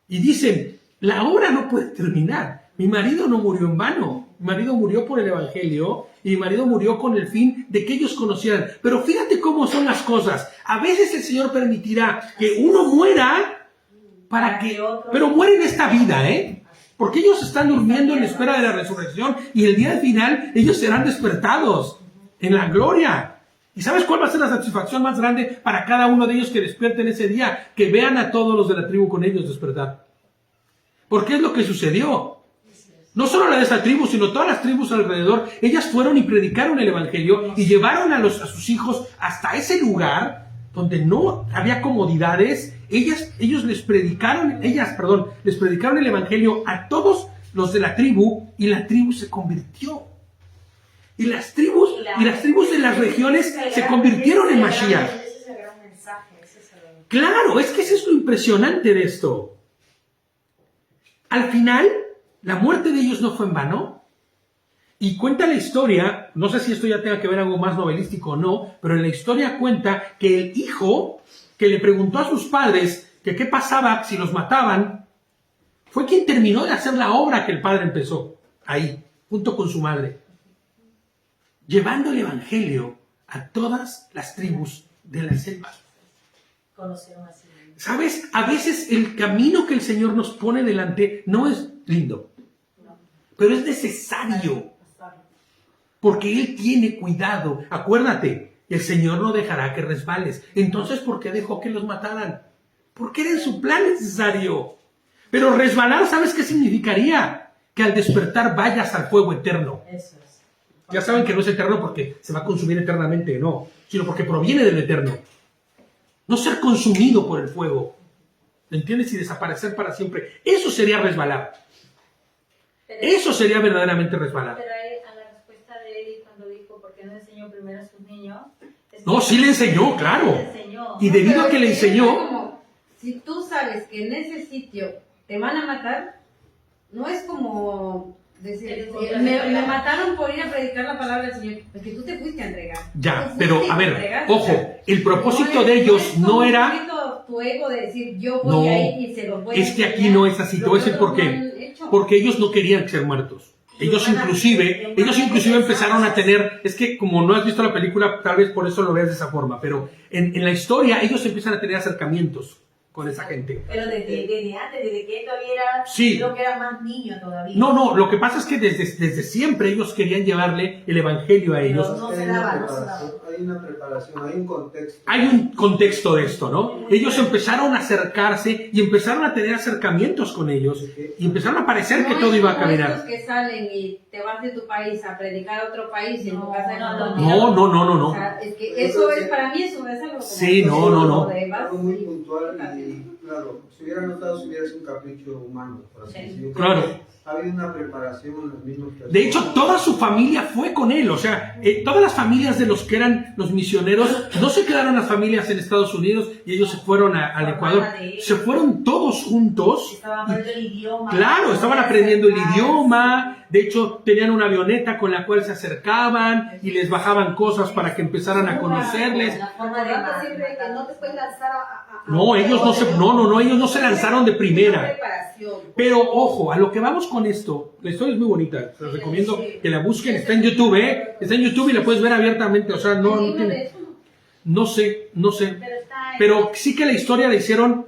Speaker 1: Y dicen, la obra no puede terminar. Mi marido no murió en vano. Mi marido murió por el Evangelio y mi marido murió con el fin de que ellos conocieran. Pero fíjate cómo son las cosas. A veces el Señor permitirá que uno muera pero muere en esta vida, ¿eh? Porque ellos están durmiendo en la espera de la resurrección y el día final ellos serán despertados en la gloria. ¿Y sabes cuál va a ser la satisfacción más grande para cada uno de ellos que despierten ese día? Que vean a todos los de la tribu con ellos despertar. Porque es lo que sucedió. No solo la de esa tribu, sino todas las tribus alrededor. Ellas fueron y predicaron el Evangelio y llevaron a sus hijos hasta ese lugar donde no había comodidades. Ellos les predicaron el Evangelio a todos los de la tribu y la tribu se convirtió. Y las tribus de las regiones se convirtieron en Mashiach.
Speaker 7: Ese es el gran mensaje.
Speaker 1: Claro, es que eso es lo impresionante de esto. Al final, la muerte de ellos no fue en vano. Y cuenta la historia, no sé si esto ya tenga que ver algo más novelístico o no, pero en la historia cuenta que el hijo que le preguntó a sus padres que qué pasaba si los mataban, fue quien terminó de hacer la obra que el padre empezó ahí, junto con su madre, llevando el Evangelio a todas las tribus de la selva. ¿Sabes? A veces el camino que el Señor nos pone delante no es lindo, pero es necesario, porque Él tiene cuidado. Acuérdate, el Señor no dejará que resbales. Entonces, ¿por qué dejó que los mataran? Porque era en su plan necesario. Pero resbalar, ¿sabes qué significaría? Que al despertar vayas al fuego eterno.
Speaker 2: Eso es.
Speaker 1: Ya saben que no es eterno porque se va a consumir eternamente, no, sino porque proviene del eterno. No ser consumido por el fuego, ¿entiendes? Y desaparecer para siempre. Eso sería resbalar. Eso sería verdaderamente resbalar.
Speaker 2: Pero ahí, a la respuesta de Eddie cuando dijo, ¿por qué no enseñó primero a sus niños?
Speaker 1: No, sí le enseñó, claro.
Speaker 2: Le enseñó.
Speaker 1: Y debido a que le
Speaker 5: Pero
Speaker 1: enseñó,
Speaker 5: es como, si tú sabes que en ese sitio te van a matar, no es como decir, me mataron por ir a predicar la palabra del Señor, porque tú te fuiste a entregar.
Speaker 1: ya,
Speaker 5: Tú
Speaker 1: pero
Speaker 5: fuiste
Speaker 1: a
Speaker 5: y
Speaker 1: ver,
Speaker 5: te entregaste.
Speaker 1: ojo, el propósito
Speaker 5: es-
Speaker 1: de ellos
Speaker 5: es
Speaker 1: no
Speaker 5: como un
Speaker 1: era,
Speaker 5: poquito tu ego de decir, yo
Speaker 1: no,
Speaker 5: voy a ir y se los voy a
Speaker 1: es que aquí
Speaker 5: enseñar
Speaker 1: no es así, te
Speaker 5: lo
Speaker 1: voy a
Speaker 5: que
Speaker 1: decir por
Speaker 5: otros no
Speaker 1: qué.
Speaker 5: han hecho.
Speaker 1: Porque ellos no querían ser muertos. Ellos inclusive empezaron a tener, es que como no has visto la película, tal vez por eso lo veas de esa forma, pero en la historia ellos empiezan a tener acercamientos con esa gente.
Speaker 3: Pero desde antes, desde que él todavía era,
Speaker 1: Sí.
Speaker 3: creo que era más niño todavía.
Speaker 1: No, lo que pasa es que desde siempre ellos querían llevarle el evangelio a ellos.
Speaker 3: No se
Speaker 6: Hay
Speaker 3: daba,
Speaker 6: una
Speaker 3: no se daba.
Speaker 6: preparación, hay una preparación, hay un contexto.
Speaker 1: Hay un contexto de esto, ¿no? Ellos empezaron a acercarse y empezaron a tener acercamientos con ellos y empezaron a parecer que
Speaker 5: No
Speaker 1: todo
Speaker 5: es
Speaker 1: iba a
Speaker 5: como
Speaker 1: caminar.
Speaker 5: estos que salen y te vas de tu país a predicar a otro país y en tu casa
Speaker 1: No.
Speaker 5: O sea, es que eso es para mí, eso es algo como
Speaker 1: Sí, no.
Speaker 5: de vas
Speaker 6: Algo muy
Speaker 5: y-
Speaker 6: puntual y claro, si hubiera notado si hubiera sido un capricho humano, por así decirlo.
Speaker 1: Claro.
Speaker 6: Ha habido una preparación en los mismos personas.
Speaker 1: De hecho, toda su familia fue con él. O sea, todas las familias de los que eran los misioneros, no se quedaron las familias en Estados Unidos y ellos se fueron al Ecuador. Se fueron todos juntos.
Speaker 3: Estaban aprendiendo el idioma.
Speaker 1: Claro, estaban aprendiendo el idioma. De hecho, tenían una avioneta con la cual se acercaban y les bajaban cosas para que empezaran a conocerles.
Speaker 3: La forma de hablar siempre que no te puedes lanzar
Speaker 1: No, ellos ellos no se lanzaron de primera.
Speaker 3: Preparación.
Speaker 1: Pero ojo, a lo que vamos con esto, la historia es muy bonita, les recomiendo que la busquen, está en YouTube, está en YouTube y la puedes ver abiertamente, o sea, no tiene, no sé,
Speaker 2: Pero está en-
Speaker 1: pero sí que la historia la hicieron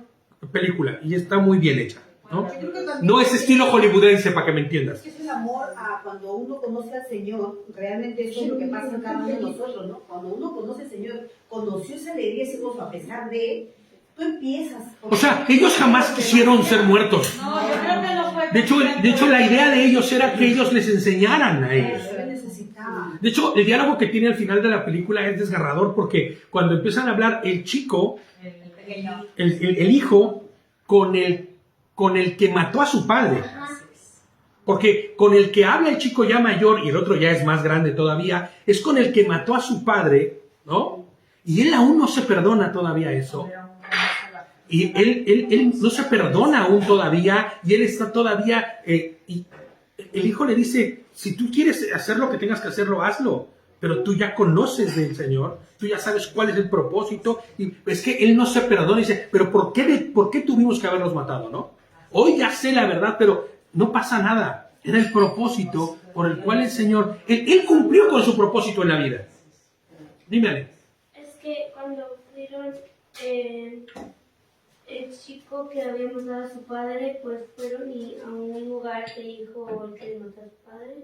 Speaker 1: película y está muy bien hecha, ¿no?
Speaker 3: Yo creo que también-
Speaker 1: No es estilo hollywoodense, para que me entiendas.
Speaker 3: Es el amor a cuando uno conoce al Señor, realmente eso es lo que pasa en cada uno de nosotros, ¿no? Cuando uno conoce al Señor, conoció esa alegría, ese gozo, a pesar de él, tú empiezas.
Speaker 1: O sea, ellos jamás quisieron ser muertos.
Speaker 2: No, yo creo que no fue.
Speaker 1: De hecho, la idea de ellos era que ellos les enseñaran a ellos.
Speaker 3: Yo necesitaba.
Speaker 1: De hecho, el diálogo que tiene al final de la película es desgarrador porque cuando empiezan a hablar el chico,
Speaker 2: El pequeño.
Speaker 1: el hijo, con el que mató a su padre. Porque con el que habla el chico ya mayor y el otro ya es más grande todavía, es con el que mató a su padre, ¿no? Y él aún no se perdona todavía eso. Y él no se perdona aún todavía y él está todavía... y el hijo le dice, si tú quieres hacer lo que tengas que hacerlo, hazlo. Pero tú ya conoces del Señor, tú ya sabes cuál es el propósito. Y es que él no se perdona y dice, pero ¿por qué tuvimos que haberlos matado, no? Hoy ya sé la verdad, pero no pasa nada. Era el propósito por el cual el Señor... Él cumplió con su propósito en la vida. Dime, Ale.
Speaker 4: Es que cuando fueron el chico que había matado a su padre, pues fueron a un lugar que dijo el que mató a su padre.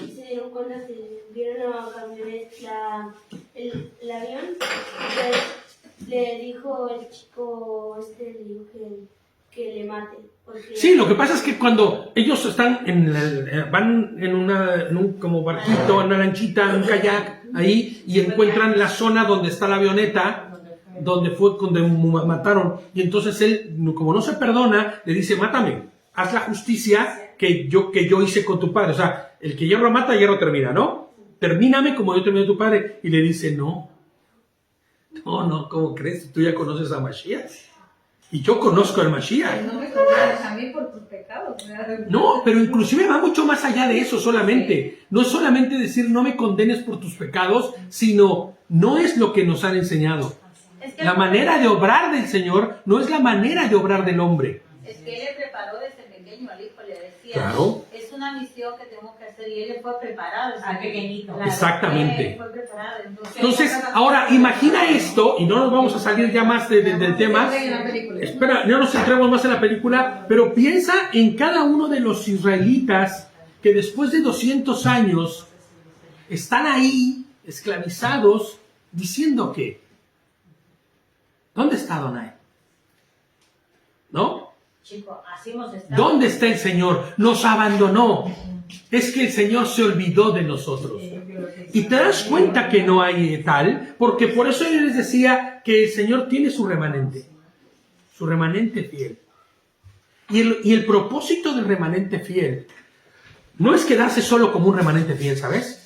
Speaker 4: Y se dieron cuenta que vieron a camioneta, el avión. Pues le dijo el chico, le dijo que le mate. Porque
Speaker 1: Sí, lo que pasa es que cuando ellos están van en un como barquito, en una lanchita, en un kayak, ahí, y encuentran la zona donde está la avioneta, donde mataron, y entonces él, como no se perdona, le dice, mátame, haz la justicia que yo hice con tu padre. O sea, el que hierro mata, hierro termina, ¿no? Termíname como yo terminé a tu padre. Y le dice, no, ¿cómo crees? Tú ya conoces a Mashiach. Y yo conozco al Mashiach.
Speaker 5: No me condenes a mí por tus pecados.
Speaker 1: No, pero inclusive va mucho más allá de eso solamente. No es solamente decir no me condenes por tus pecados, sino no es lo que nos han enseñado.
Speaker 2: Es que
Speaker 1: La manera de obrar del Señor no es la manera de obrar del hombre.
Speaker 2: Es que él le preparó desde pequeño al hijo, le decía,
Speaker 1: Claro.
Speaker 2: es una misión que tenemos que hacer y él fue preparado desde pequeñito.
Speaker 1: Exactamente.
Speaker 2: Él fue preparado.
Speaker 1: Entonces, ahora imagina esto, y no nos vamos a salir ya más del tema. Espera, no nos centremos más en la película, pero piensa en cada uno de los israelitas que después de 200 años están ahí, esclavizados, diciendo que, ¿dónde está Adonai? ¿No?
Speaker 2: Chicos, así hemos estado.
Speaker 1: ¿Dónde está el Señor? Nos abandonó. Es que el Señor se olvidó de nosotros. Y te das cuenta que no hay tal, porque por eso yo les decía que el Señor tiene su remanente fiel. Y el propósito del remanente fiel no es quedarse solo como un remanente fiel, ¿sabes?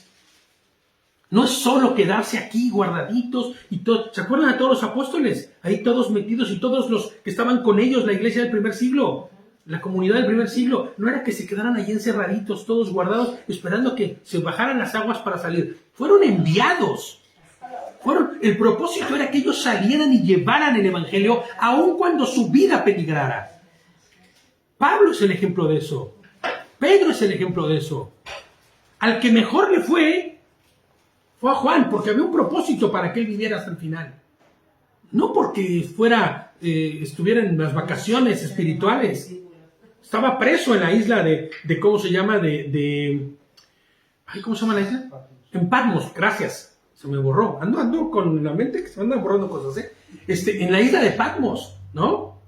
Speaker 1: No es solo quedarse aquí guardaditos y todo. ¿Se acuerdan de todos los apóstoles? Ahí todos metidos y todos los que estaban con ellos, la iglesia del primer siglo, la comunidad del primer siglo. No era que se quedaran allí encerraditos, todos guardados, esperando que se bajaran las aguas para salir. Fueron enviados. El propósito era que ellos salieran y llevaran el evangelio, aun cuando su vida peligrara. Pablo es el ejemplo de eso. Pedro es el ejemplo de eso. Al que mejor le fue a Juan, porque había un propósito para que él viviera hasta el final. No porque estuviera en las vacaciones espirituales. Estaba preso en la isla de ¿cómo se llama? ¿Cómo se llama la isla? En Patmos, gracias. Se me borró. Ando con la mente que se me andan borrando cosas, ¿eh? En la isla de Patmos, ¿no?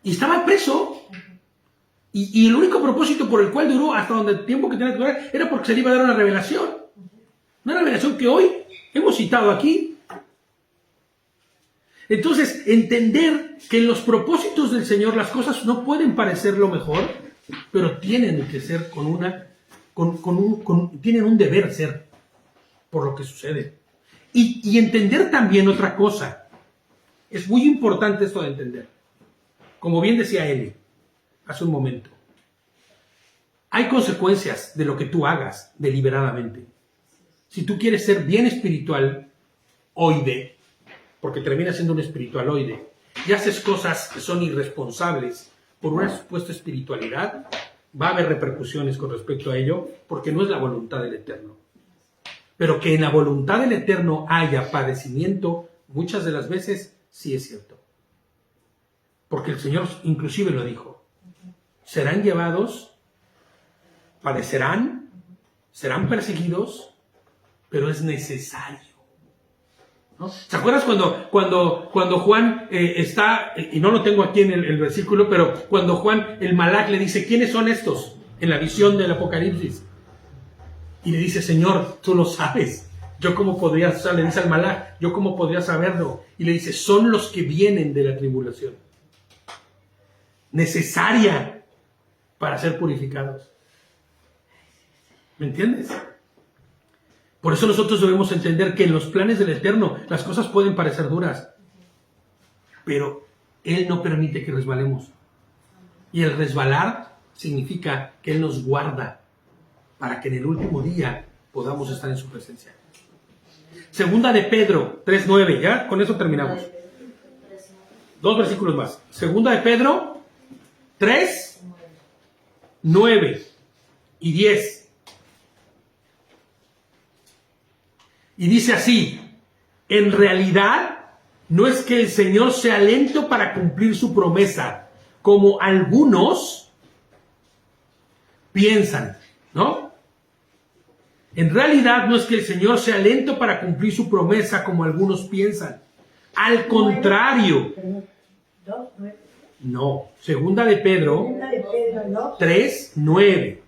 Speaker 1: Y estaba preso. Y el único propósito por el cual duró hasta donde el tiempo que tenía que durar era porque se le iba a dar una revelación. Una revelación que hoy hemos citado aquí. Entonces, entender que en los propósitos del Señor las cosas no pueden parecer lo mejor, pero tienen que ser tienen un deber ser por lo que sucede. Y entender también otra cosa. Es muy importante esto de entender. Como bien decía Eli hace un momento, hay consecuencias de lo que tú hagas deliberadamente. Si tú quieres ser bien espiritual, oide, porque terminas siendo un espiritualoide, y haces cosas que son irresponsables por una supuesta espiritualidad, va a haber repercusiones con respecto a ello, porque no es la voluntad del Eterno. Pero que en la voluntad del Eterno haya padecimiento, muchas de las veces sí es cierto. Porque el Señor inclusive lo dijo. Serán llevados, padecerán, serán perseguidos, pero es necesario. ¿No? ¿Se acuerdas cuando Juan está, y no lo tengo aquí en el versículo, pero cuando Juan, el Malach, le dice, ¿quiénes son estos? En la visión del Apocalipsis. Y le dice, Señor, tú lo sabes. Yo cómo podría, le dice al Malach, yo cómo podría saberlo. Y le dice, son los que vienen de la tribulación. Necesaria para ser purificados. ¿Me entiendes? Por eso nosotros debemos entender que en los planes del Eterno las cosas pueden parecer duras, pero Él no permite que resbalemos. Y el resbalar significa que Él nos guarda para que en el último día podamos estar en su presencia. Segunda de Pedro 3:9, ya con eso terminamos. 2 versículos más. Segunda de Pedro 3:9 y 10. Y dice así, en realidad no es que el Señor sea lento para cumplir su promesa, como algunos piensan, ¿no? En realidad no es que el Señor sea lento para cumplir su promesa, como algunos piensan. Al contrario. No, segunda de Pedro 3:9.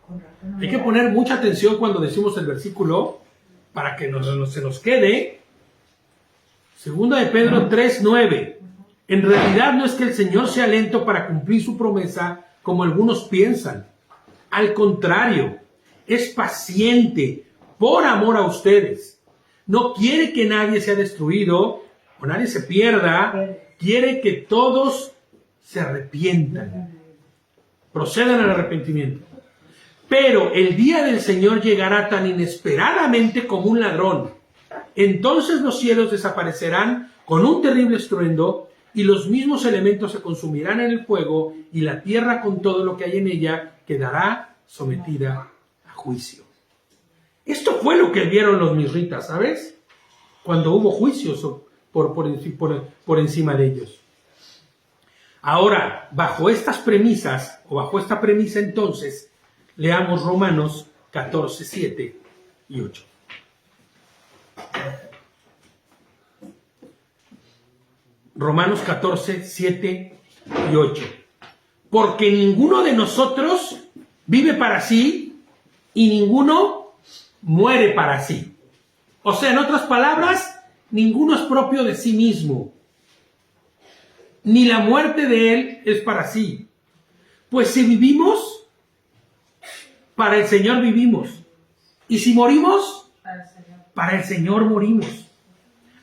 Speaker 1: Hay que poner mucha atención cuando decimos el versículo, para que se nos quede. Segunda de Pedro 3:9. En realidad no es que el Señor sea lento para cumplir su promesa, como algunos piensan. Al contrario, es paciente por amor a ustedes. No quiere que nadie sea destruido o nadie se pierda. Quiere que todos se arrepientan, procedan al arrepentimiento. Pero el día del Señor llegará tan inesperadamente como un ladrón. Entonces los cielos desaparecerán con un terrible estruendo y los mismos elementos se consumirán en el fuego y la tierra con todo lo que hay en ella quedará sometida a juicio. Esto fue lo que vieron los misritas, ¿sabes? Cuando hubo juicios por encima de ellos. Ahora, bajo estas premisas, o bajo esta premisa entonces, leamos Romanos 14, 7 y 8. Romanos 14, 7 y 8. Porque ninguno de nosotros vive para sí y ninguno muere para sí. O sea, en otras palabras, ninguno es propio de sí mismo, ni la muerte de él es para sí. Pues si vivimos, para el Señor vivimos. Y si morimos, para el Señor morimos.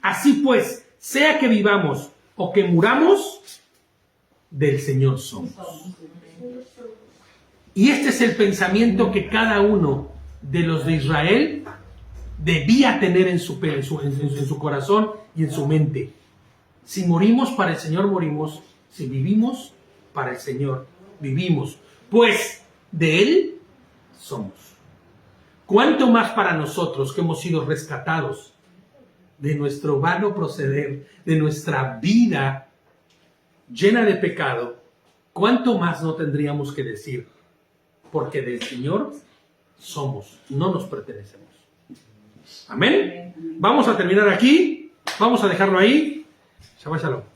Speaker 1: Así pues, sea que vivamos o que muramos, del Señor somos. Y este es el pensamiento que cada uno de los de Israel debía tener en su corazón y en su mente. Si morimos, para el Señor morimos. Si vivimos, para el Señor vivimos. Pues de Él somos. ¿Cuánto más para nosotros que hemos sido rescatados de nuestro vano proceder, de nuestra vida llena de pecado? ¿Cuánto más no tendríamos que decir? Porque del Señor somos, no nos pertenecemos. Amén. Vamos a terminar aquí. Vamos a dejarlo ahí. Shabbat shalom.